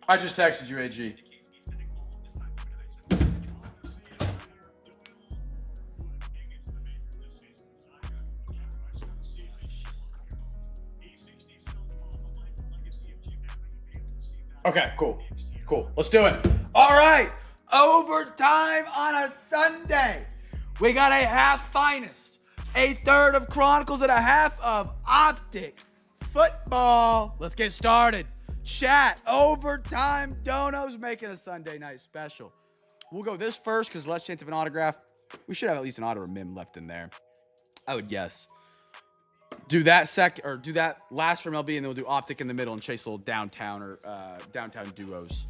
I just texted you, AG. Okay, cool. Cool. Let's do it. All right. Overtime on a Sunday. We got a half Finest, a third of Chronicles, and a half of Optic football. Let's get started. Chat, overtime donos making a Sunday night special. We'll go this first because less chance of an autograph. We should have at least an auto or mim left in there, I would guess. Do that do that last from LB, and then we'll do Optic in the middle and chase a little downtown or downtown duos.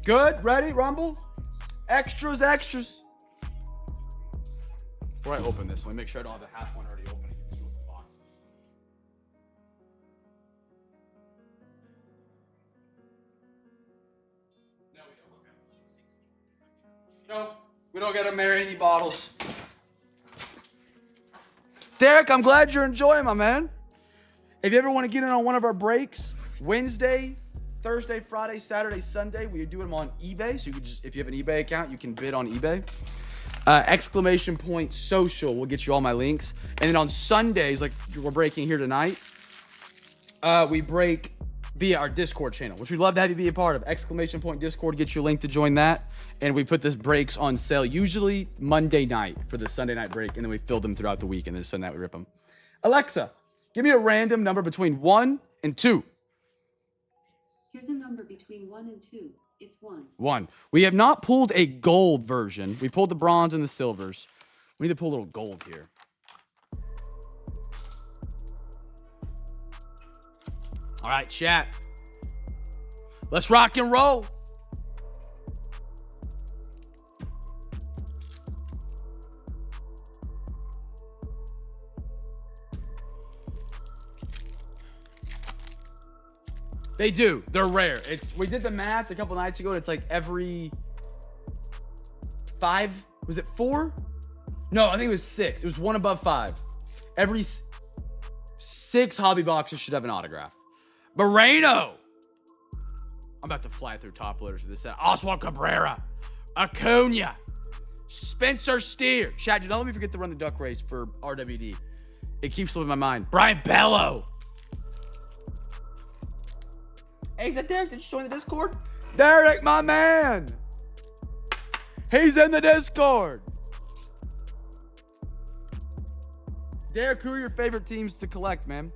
Good, ready, Rumble? Extras, extras. Before I open this, let me make sure I don't have the half one already open. No, we don't. Okay. No, we don't gotta marry any bottles. Derek, I'm glad you're enjoying, my man. If you ever want to get in on one of our breaks, Wednesday, Thursday, Friday, Saturday, Sunday, we do them on eBay. So you can just, if you have an eBay account, you can bid on eBay. !social will get you all my links. And then on Sundays, like we're breaking here tonight, we break via our Discord channel, which we'd love to have you be a part of. !Discord, get you a link to join that. And we put this breaks on sale usually Monday night for the Sunday night break, and then we fill them throughout the week, and then Sunday night we rip them. Alexa, give me a random number between 1 and 2. Here's a number between 1 and 2. It's 1. 1. We have not pulled a gold version. We pulled the bronze and the silvers. We need to pull a little gold here. All right, chat. Let's rock and roll. They do. They're rare. We did the math a couple nights ago. And it's like every 5. Was it 4? No, I think it was 6. It was 1 above 5. Every 6 hobby boxes should have an autograph. Moreno. I'm about to fly through top loaders for this set. Oswald Cabrera. Acuna. Spencer Steer. Chat, dude, don't let me forget to run the duck race for RWD. It keeps slipping my mind. Brian Bello. Hey, is that Derek? Did you join the Discord? Derek, my man. He's in the Discord. Derek, who are your favorite teams to collect, man?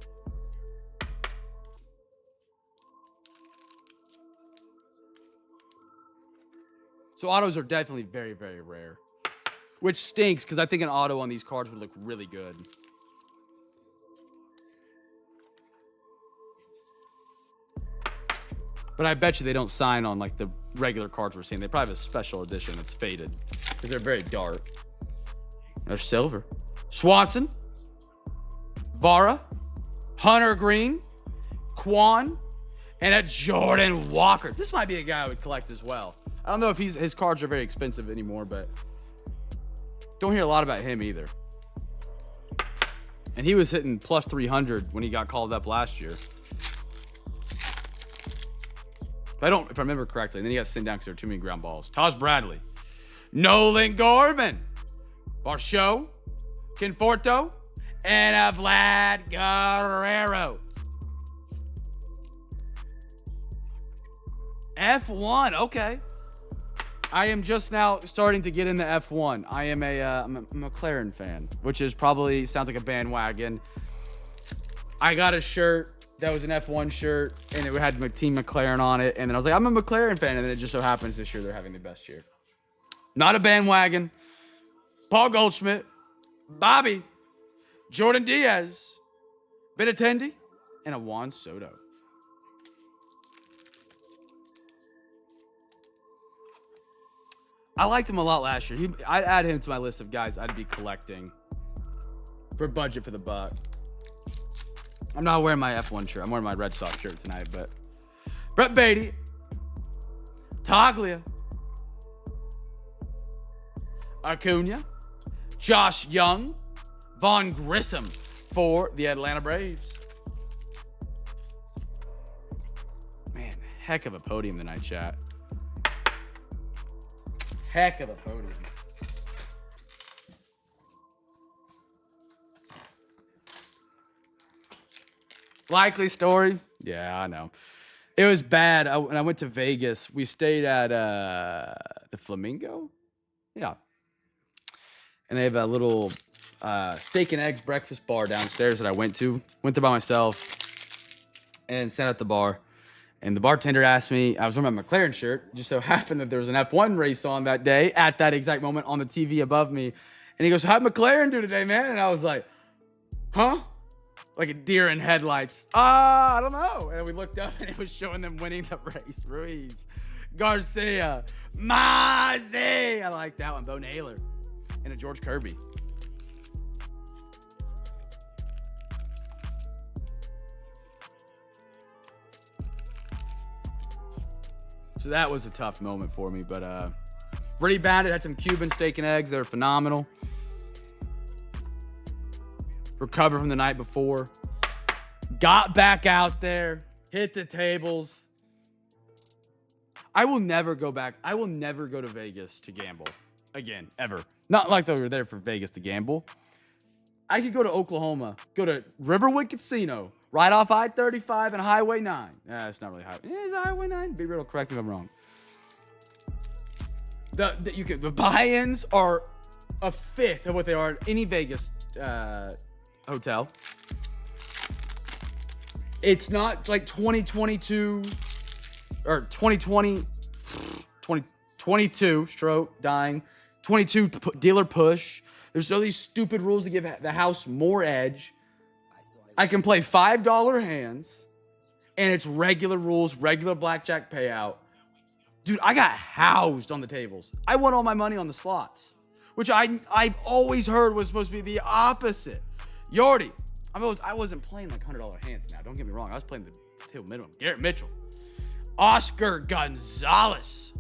So autos are definitely very, very rare. Which stinks, because I think an auto on these cards would look really good. But I bet you they don't sign on like the regular cards we're seeing. They probably have a special edition that's faded, because they're very dark. There's silver. Swanson. Vara. Hunter Green. Quan. And a Jordan Walker. This might be a guy I would collect as well. I don't know if his cards are very expensive anymore, but don't hear a lot about him either. And he was hitting plus 300 when he got called up last year. If I remember correctly, and then he got sent down because there were too many ground balls. Taj Bradley. Nolan Gorman. Varsho. Conforto. And a Vlad Guerrero. F1, okay. I am just now starting to get into F1. I am I'm a McLaren fan, which is probably sounds like a bandwagon. I got a shirt that was an F1 shirt, and it had Team McLaren on it. And then I was like, I'm a McLaren fan, and then it just so happens this year they're having the best year. Not a bandwagon. Paul Goldschmidt, Bobby, Jordan Diaz, Benintendi, and a Juan Soto. I liked him a lot last year. I'd add him to my list of guys I'd be collecting for budget for the buck. I'm not wearing my F1 shirt. I'm wearing my Red Sox shirt tonight, but Brett Beatty, Taglia, Acuna, Josh Young, Vaughn Grissom for the Atlanta Braves. Man, heck of a podium tonight, chat. Heck of a podium. Likely story. Yeah, I know. It was bad. When I went to Vegas, we stayed at the Flamingo. Yeah. And they have a little steak and eggs breakfast bar downstairs that I went to. Went there by myself and sat at the bar. And the bartender asked me, I was wearing my McLaren shirt. Just so happened that there was an F1 race on that day at that exact moment on the TV above me. And he goes, how'd McLaren do today, man? And I was like, huh? Like a deer in headlights. I don't know. And we looked up and it was showing them winning the race. Ruiz, Garcia, Mazzy. I like that one. Bo Naylor. And a George Kirby. So that was a tough moment for me, but Pretty Bandit had some Cuban steak and eggs. They were phenomenal. Recovered from the night before. Got back out there. Hit the tables. I will never go back. I will never go to Vegas to gamble again, ever. Not like they were there for Vegas to gamble. I could go to Oklahoma, go to Riverwood Casino, right off I-35 and Highway 9. It's not really Highway. Is it Highway 9? Be real, correct me if I'm wrong. The buy-ins are a fifth of what they are at any Vegas hotel. It's not like 2022 or 2020, 2022 stroke dying, 22 dealer push. There's all these stupid rules to give the house more edge. I can play $5 hands, and it's regular rules, regular blackjack payout. Dude, I got housed on the tables. I won all my money on the slots, which I've always heard was supposed to be the opposite. Yordi, I wasn't playing like $100 hands now. Don't get me wrong. I was playing the Table minimum. Garrett Mitchell. Oscar Gonzalez.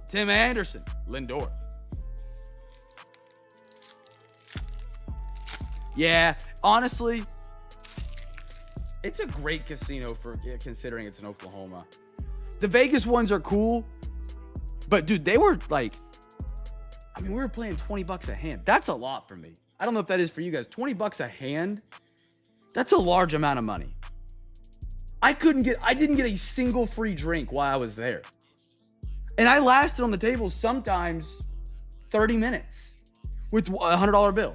Tim Anderson. Lindor. Yeah, honestly, it's a great casino for considering it's in Oklahoma. The Vegas ones are cool, but dude, they were like, I mean, we were playing $20 a hand. That's a lot for me. I don't know if that is for you guys. $20 a hand, that's a large amount of money. I didn't get a single free drink while I was there. And I lasted on the table sometimes 30 minutes with a $100 bill.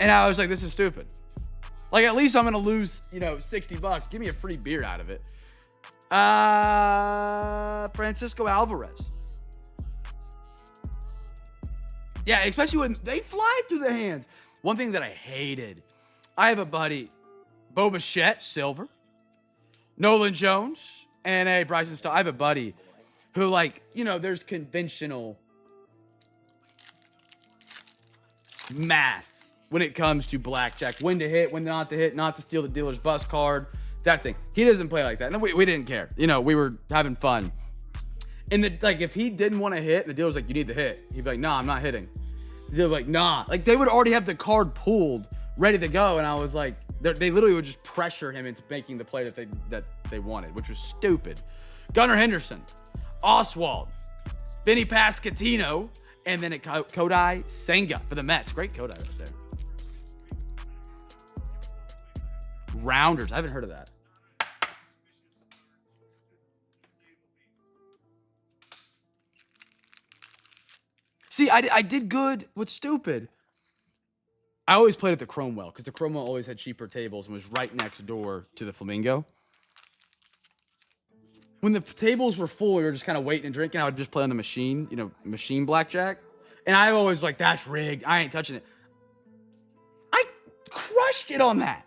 And I was like, this is stupid. Like, at least I'm going to lose, $60. Give me a free beer out of it. Francisco Alvarez. Yeah, especially when they fly through the hands. One thing that I hated, I have a buddy, Bo Bichette, silver, Nolan Jones, and a Bryson Stott. I have a buddy who, there's conventional math when it comes to blackjack. When to hit, when not to hit, not to steal the dealer's bus card, that thing. He doesn't play like that. And we didn't care. We were having fun. And if he didn't want to hit, the dealer's like, you need to hit. He'd be like, nah, I'm not hitting. The dealer's like, nah. Like, they would already have the card pulled, ready to go. And I was like, they literally would just pressure him into making the play that they wanted, which was stupid. Gunnar Henderson, Oswald, Vinny Pasquantino, and then Kodai Senga for the Mets. Great Kodai right there. Rounders. I haven't heard of that. See, I did good with stupid. I always played at the Cromwell because the Cromwell always had cheaper tables and was right next door to the Flamingo. When the tables were full, we were just kind of waiting and drinking. I would just play on the machine, machine blackjack. And I always like, that's rigged. I ain't touching it. I crushed it on that.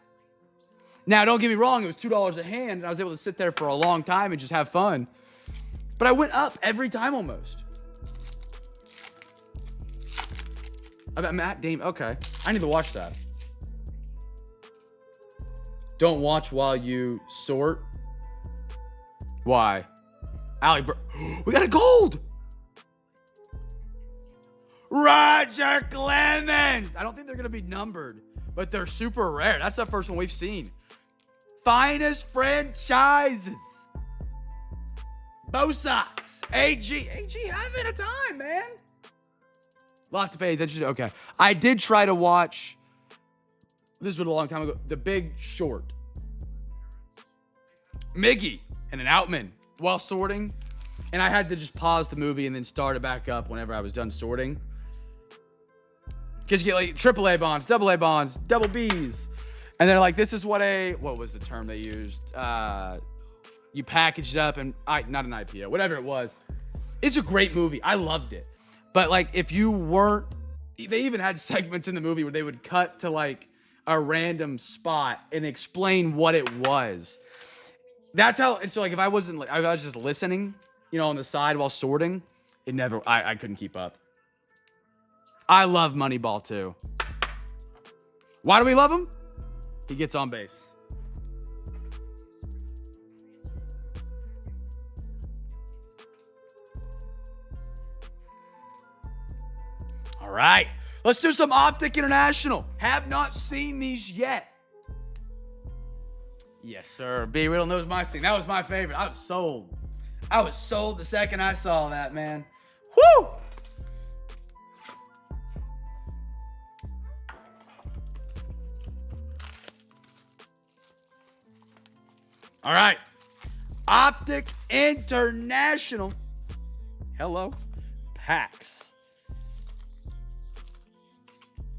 Now, don't get me wrong. It was $2 a hand, and I was able to sit there for a long time and just have fun. But I went up every time almost. I bet Matt Damon. Okay. I need to watch that. Don't watch while you sort. Why? We got a gold! Roger Clemens! I don't think they're going to be numbered, but they're super rare. That's the first one we've seen. Finest franchises. Bo Sox. AG having a time, man. Lot to pay attention to. Okay. I did try to watch, this was a long time ago, The Big Short. Miggy and an Outman while sorting. And I had to just pause the movie and then start it back up whenever I was done sorting. Because you get like AAA bonds, AA bonds, double Bs. And they're like, this is what was the term they used? You packaged up and, not an IPO, whatever it was. It's a great movie. I loved it. But like, if you weren't, they even had segments in the movie where they would cut to like a random spot and explain what it was. That's how, so like if I was just listening, on the side while sorting, I couldn't keep up. I love Moneyball too. Why do we love him? He gets on base. All right, let's do some Optic International. Have not seen these yet. Yes, sir. B Riddle knows my thing. That was my favorite. I was sold. The second I saw that, man. Woo! All right. Optic International. Hello. Packs.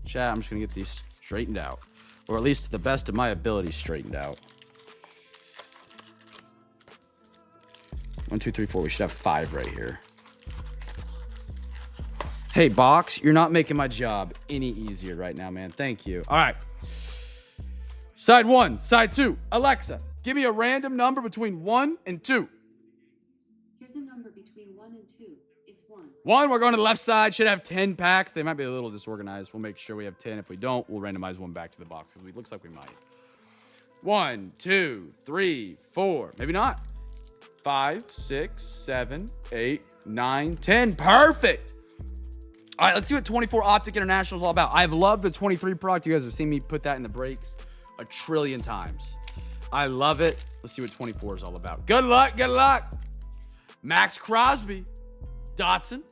Chat, I'm just going to get these straightened out. Or at least to the best of my ability straightened out. 1, 2, 3, 4. We should have 5 right here. Hey, Box, you're not making my job any easier right now, man. Thank you. All right. Side 1, side 2. Alexa, give me a random number between 1 and 2. Here's a number between 1 and 2. It's 1. 1. One, we're going to the left side. Should have 10 packs. They might be a little disorganized. We'll make sure we have 10. If we don't, we'll randomize one back to the box because it looks like we might. 1, 2, 3, 4. Maybe not. 5, 6, 7, 8, 9, 10. Perfect. All right, let's see what 24 Optic International is all about. I've loved the 23 product. You guys have seen me put that in the breaks a trillion times. I love it. Let's see what 24 is all about. Good luck. Good luck. Max Crosby, Dotson,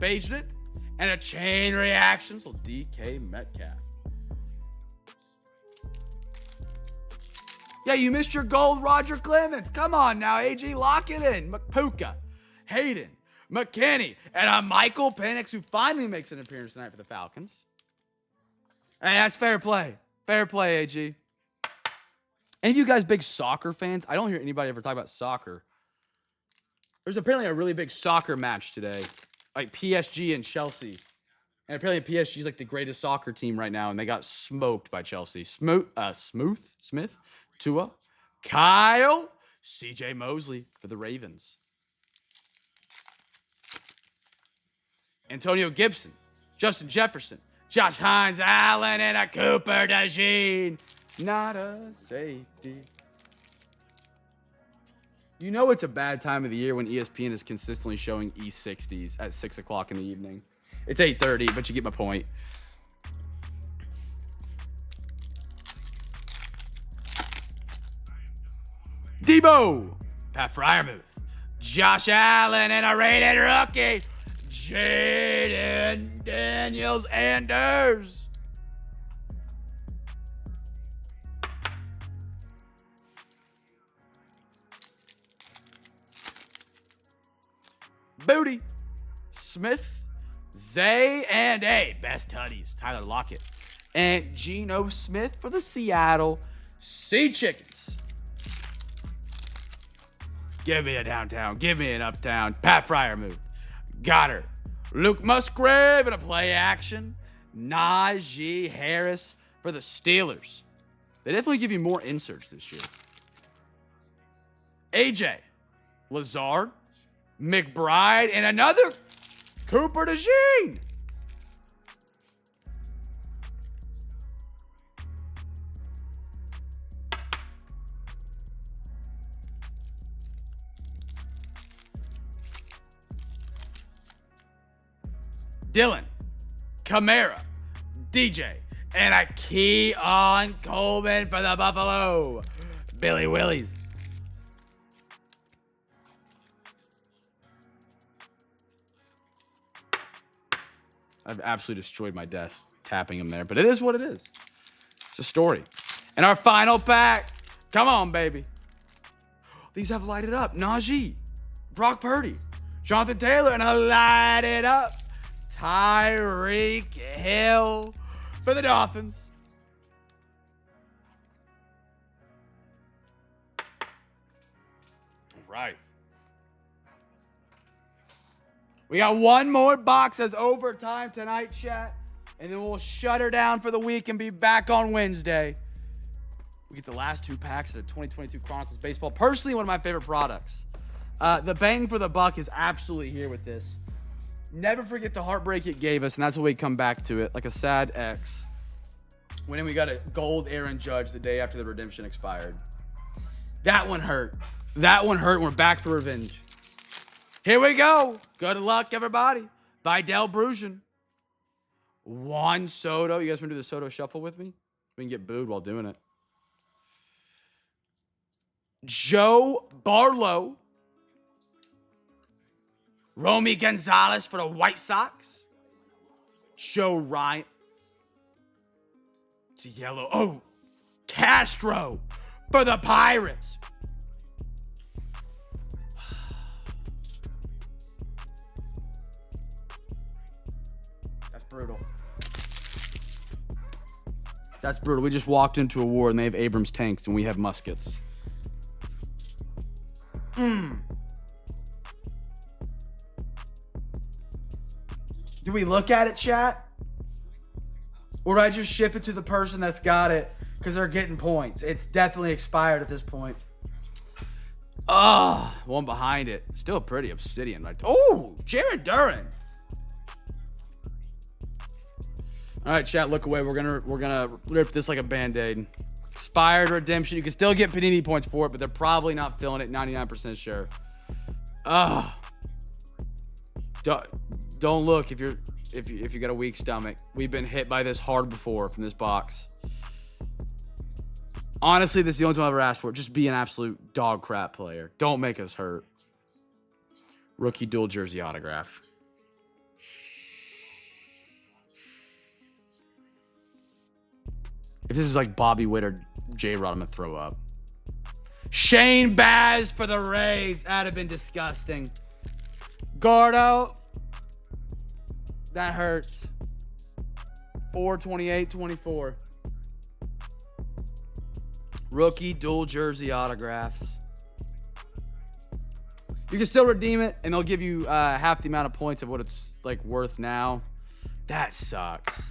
Bajan, and a chain reaction. So DK Metcalf. Yeah, you missed your gold, Roger Clemens. Come on now, AG, lock it in. Puka, Hayden, McKinney, and a Michael Penix who finally makes an appearance tonight for the Falcons. Hey, that's fair play. Fair play, AG. Any of you guys big soccer fans? I don't hear anybody ever talk about soccer. There's apparently a really big soccer match today, like PSG and Chelsea. And apparently PSG is like the greatest soccer team right now, and they got smoked by Chelsea. Smith, Tua, Kyle, CJ Mosley for the Ravens. Antonio Gibson, Justin Jefferson, Josh Hines, Allen, and a Cooper DeJean. Not a safety. You know it's a bad time of the year when ESPN is consistently showing E60s at 6 o'clock in the evening. It's 8:30, but you get my point. Debo, Pat Fryermuth, Josh Allen, and a rated rookie, Jaden Daniels Anders. Booty, Smith, Zay, and a best tutties, Tyler Lockett, and Geno Smith for the Seattle Sea Chickens. Give me a downtown, give me an uptown. Pat Fryermuth, Goddard, Luke Musgrave, and a play action. Najee Harris for the Steelers. They definitely give you more inserts this year. AJ, Lazard, McBride, and another Cooper DeJean. Dylan, Kamara, DJ, and a Keon Coleman for the Buffalo Billy Willies. I've absolutely destroyed my desk tapping him there, but it is what it is. It's a story. And our final pack. Come on, baby. These have lighted up. Najee, Brock Purdy, Jonathan Taylor, and a lighted up Tyreek Hill for the Dolphins. All right. We got one more box as overtime tonight, chat. And then we'll shut her down for the week and be back on Wednesday. We get the last two packs of the 2022 Chronicles Baseball. Personally, one of my favorite products. The bang for the buck is absolutely here with this. Never forget the heartbreak it gave us, and that's why we come back to it, like a sad ex. When we got a gold Aaron Judge the day after the redemption expired. That one hurt. That one hurt, and we're back for revenge. Here we go. Good luck, everybody. Vidal Brujan. Juan Soto. You guys want to do the Soto shuffle with me? We can get booed while doing it. Joe Barlow. Romy Gonzalez for the White Sox. Joe Ryan. It's a yellow. Oh, Castro for the Pirates. That's brutal. That's brutal. We just walked into a war and they have Abrams tanks and we have muskets. Do we look at it, chat? Or do I just ship it to the person that's got it because they're getting points? It's definitely expired at this point. One behind it. Still pretty obsidian. Right? Oh, Jared Duran. All right, chat, look away. We're gonna rip this like a band-aid. Expired redemption. You can still get Panini points for it, but they're probably not filling it. 99% sure. Don't look if you got a weak stomach. We've been hit by this hard before from this box. Honestly, this is the only time I've ever asked for it. Just be an absolute dog crap player. Don't make us hurt. Rookie dual jersey autograph. If this is like Bobby Witt or J-Rod, I'm going to throw up. Shane Baz for the Rays. That'd have been disgusting. Gordo. That hurts. 4/28/24. Rookie dual jersey autographs. You can still redeem it, and they'll give you half the amount of points of what it's like worth now. That sucks.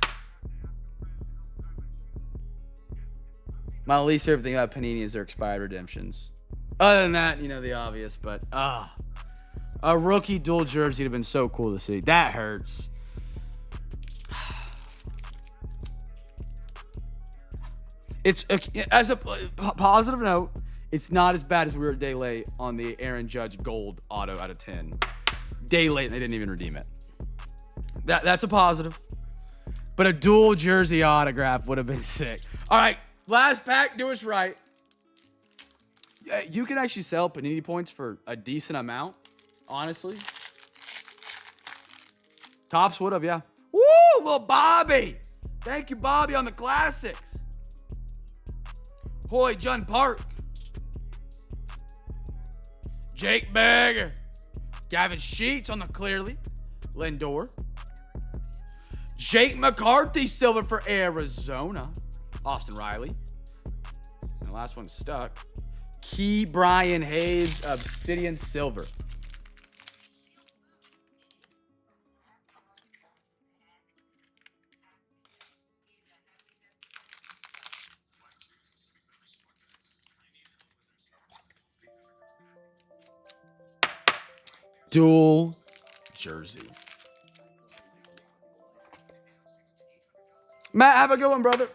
My least favorite thing about Panini is their expired redemptions. Other than that, you know, the obvious, but a rookie dual jersey would have been so cool to see. That hurts. It's as a positive note, it's not as bad as we were a day late on the Aaron Judge gold auto out of 10. Day late, and they didn't even redeem it. That's a positive. But a dual jersey autograph would have been sick. All right, last pack, do us right. You can actually sell Panini points for a decent amount, honestly. Tops would have, yeah. Woo, little Bobby. Thank you, Bobby, on the classics. Hoy Jun Park. Jake Berger. Gavin Sheets on the clearly. Lindor. Jake McCarthy silver for Arizona. Austin Riley. And the last one stuck. Key Brian Hayes obsidian silver. Dual jersey. Matt, have a good one, brother.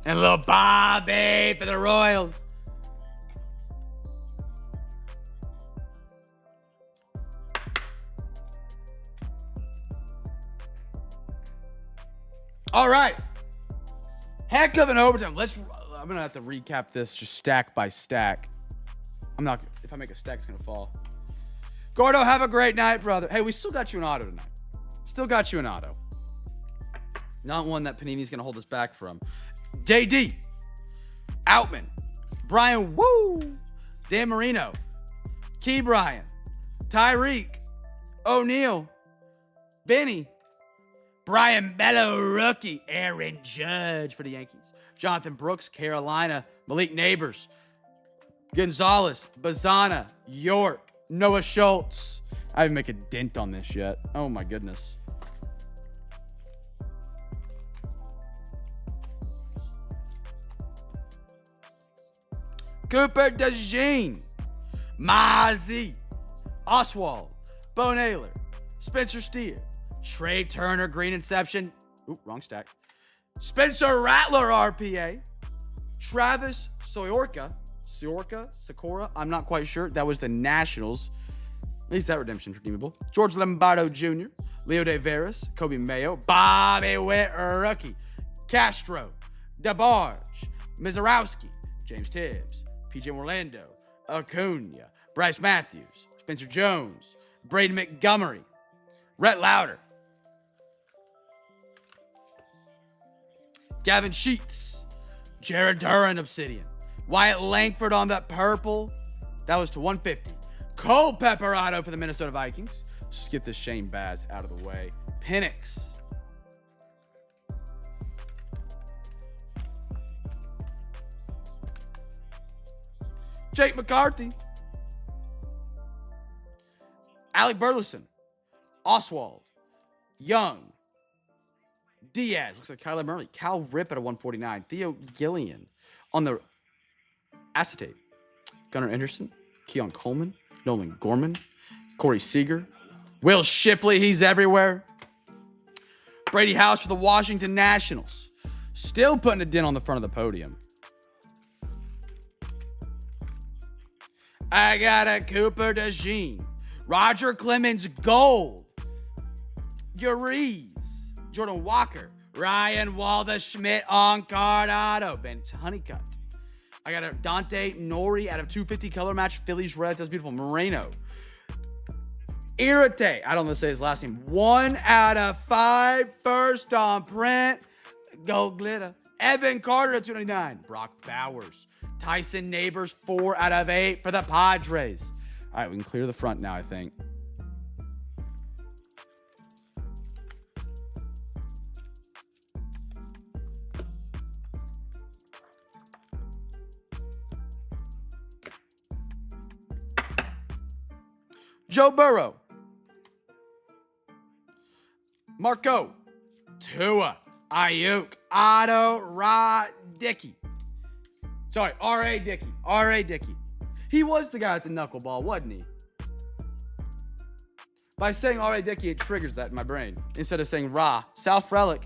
And a little Bobby for the Royals. All right. Heck of an overtime. I'm going to have to recap this just stack by stack. If I make a stack, it's going to fall. Gordo, have a great night, brother. Hey, we still got you an auto tonight. Still got you an auto. Not one that Panini's going to hold us back from. JD. Outman. Brian Woo. Dan Marino. Key Brian. Tyreek. O'Neal. Benny. Brian Bello, rookie. Aaron Judge for the Yankees. Jonathan Brooks, Carolina. Malik Neighbors. Gonzalez. Bazana. York. Noah Schultz. I haven't make a dent on this yet. Oh, my goodness. Cooper DeJean. Mozzie. Oswald. Bo Naylor. Spencer Steer. Trey Turner, Green Inception. Oop, wrong stack. Spencer Rattler, RPA. Travis Soroka. Sakura. I'm not quite sure. That was the Nationals. At least that redemption's redeemable. George Lombardo Jr. Leo De Veras. Kobe Mayo. Bobby Witt, rookie. Castro. DeBarge. Mizorowski. James Tibbs. PJ Orlando. Acuna. Bryce Matthews. Spencer Jones. Brady Montgomery. Rhett Lauder. Gavin Sheets. Jared Duran obsidian. Wyatt Langford on that purple. That was to 150. Cole Pepperado for the Minnesota Vikings. Let's just get this Shane Baz out of the way. Penix. Jake McCarthy. Alec Burleson. Oswald. Young. Diaz. Looks like Kyler Murray. Cal Rip at a 149. Theo Gillian on the acetate. Gunnar Anderson. Keon Coleman. Nolan Gorman. Corey Seager. Will Shipley. He's everywhere. Brady House for the Washington Nationals. Still putting a dent on the front of the podium. I got a Cooper DeJean. Roger Clemens Gold. Uriz. Jordan Walker. Ryan Walder-Schmidt on card auto. Ben Honeycutt. I got a Dante Nori out of 250 color match. Phillies Reds. That's beautiful. Moreno. Irate. I don't know how to say his last name. 1 out of 5. First on print. Gold glitter. Evan Carter at 299. Brock Bowers. Tyson Neighbors, 4 out of 8 for the Padres. All right, we can clear the front now, I think. Joe Burrow. Marco. Tua. Ayuk. Otto Dickey. Sorry, R.A. Dickey. R.A. Dickey. He was the guy at the knuckleball, wasn't he? By saying R.A. Dickey, it triggers that in my brain. Instead of saying Ra. Sal Frelick.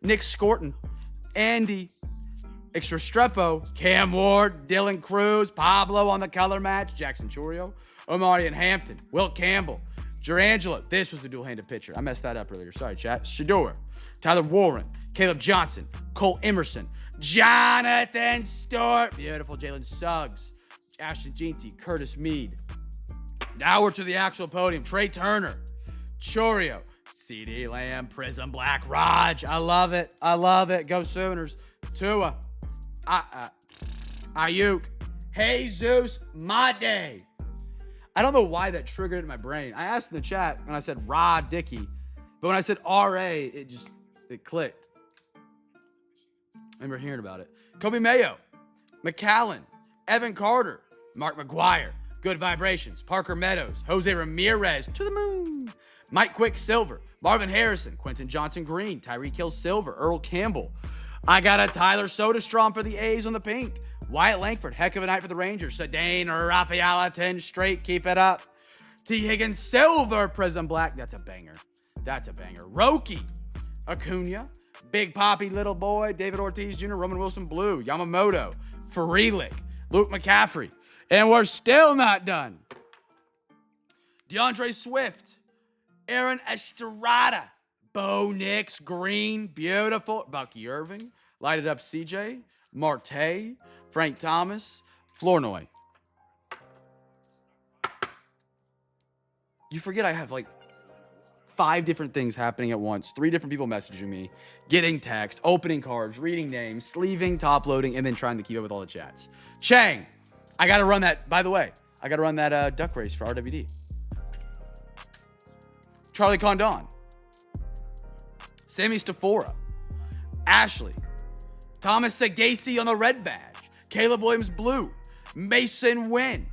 Nick Scorton. Andy. Extra Strepo. Cam Ward. Dylan Cruz. Pablo on the color match. Jackson Chorio. Omari and Hampton. Will Campbell. Jerangelo. This was the dual-handed pitcher. I messed that up earlier. Sorry, chat. Shador. Tyler Warren. Caleb Johnson. Cole Emerson. Jonathan Stewart. Beautiful. Jalen Suggs. Ashton Jeanty. Curtis Mead. Now we're to the actual podium. Trey Turner. Chorio. CD Lamb. Prism Black. Raj. I love it. I love it. Go Sooners. Tua. Ayuk. Jesus Made. I don't know why that triggered in my brain. I asked in the chat when I said Rod Dickey, but when I said R.A., it clicked. I remember hearing about it. Kobe Mayo, McAllen, Evan Carter, Mark McGuire, Good Vibrations, Parker Meadows, Jose Ramirez, to the moon, Mike Quicksilver, Marvin Harrison, Quentin Johnson Green, Tyreek Hill Silver, Earl Campbell. I got a Tyler Soderstrom for the A's on the pink. Wyatt Langford, heck of a night for the Rangers. Sedane Rafaela, 10 straight, keep it up. T. Higgins Silver, Prism Black. That's a banger. That's a banger. Roki, Acuna, Big Poppy Little Boy, David Ortiz Jr., Roman Wilson Blue, Yamamoto, Freelick, Luke McCaffrey. And we're still not done. DeAndre Swift, Aaron Estrada, Bo Nix Green, beautiful. Bucky Irving, Light It Up CJ, Marte, Frank Thomas, Flournoy. You forget I have like 5 different things happening at once. 3 different people messaging me, getting text, opening cards, reading names, sleeving, top loading, and then trying to keep up with all the chats. Chang, I got to run that. By the way, I got to run that duck race for RWD. Charlie Condon, Sammy Stafora, Ashley, Thomas Sagasi on the red badge, Caleb Williams Blue, Mason Wynn,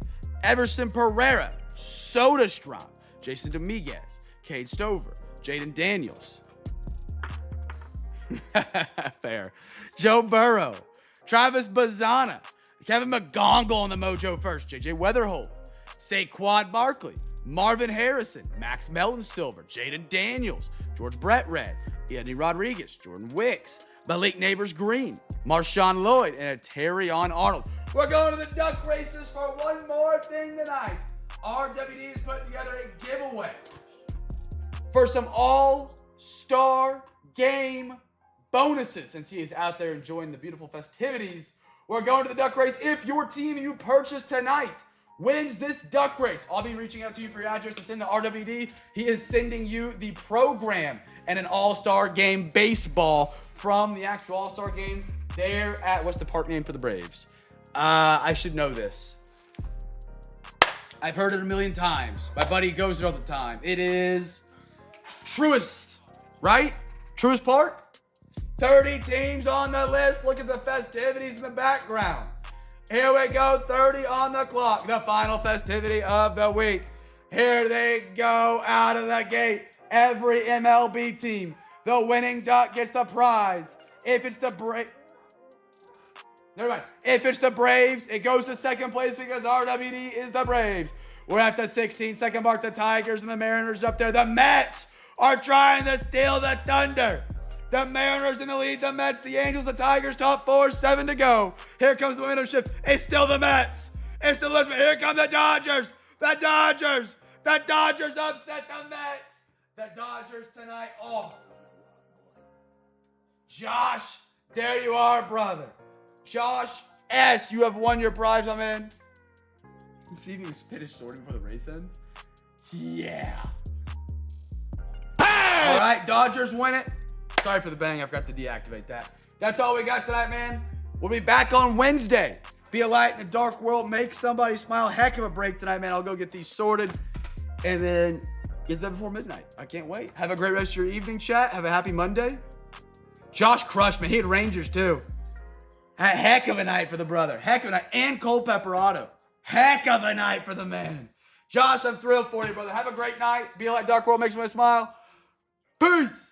Everson Pereira, Soderstrom, Jason Dominguez, Cade Stover, Jaden Daniels. Fair. Joe Burrow, Travis Bazana, Kevin McGongle on the Mojo first, JJ Weatherholt, Saquon Barkley, Marvin Harrison, Max Melton Silver, Jaden Daniels, George Brett Red, Andy Rodriguez, Jordan Wicks, Malik Neighbors Green, Marshawn Lloyd, and a Terrion Arnold. We're going to the duck races for one more thing tonight. RWD is putting together a giveaway for some all-star game bonuses. Since he is out there enjoying the beautiful festivities, we're going to the duck race. If your team you purchase tonight wins this duck race, I'll be reaching out to you for your address to send to RWD. He is sending you the program and an all-star game baseball from the actual all-star game there at, what's the park name for the Braves? I should know this. I've heard it a million times. My buddy goes there all the time. It is Truist, right? Truist Park? 30 teams on the list. Look at the festivities in the background. Here we go, 30 on the clock. The final festivity of the week. Here they go out of the gate. Every MLB team The winning duck gets the prize. If it's the Never mind. If it's the Braves, it goes to second place because RWD is the Braves. We're at the 16-second mark. The Tigers and the Mariners up there. The Mets are trying to steal the Thunder. The Mariners in the lead. The Mets, the Angels, the Tigers, top 4, 7 to go. Here comes the momentum shift. It's still the Mets. It's still the Mets. Here come the Dodgers. The Dodgers. The Dodgers upset the Mets. The Dodgers tonight. Oh. Josh, there you are, brother. Josh S., you have won your prize, my man. Let's see if you can finish sorting before the race ends. Yeah. Hey! All right, Dodgers win it. Sorry for the bang. I forgot to deactivate that. That's all we got tonight, man. We'll be back on Wednesday. Be a light in a dark world. Make somebody smile. Heck of a break tonight, man. I'll go get these sorted and then get them before midnight. I can't wait. Have a great rest of your evening, chat. Have a happy Monday. Josh crushed me. He had Rangers, too. A heck of a night for the brother. Heck of a night. And Cole Pepperado. Heck of a night for the man. Josh, I'm thrilled for you, brother. Have a great night. Be a light, dark world. Makes me smile. Peace.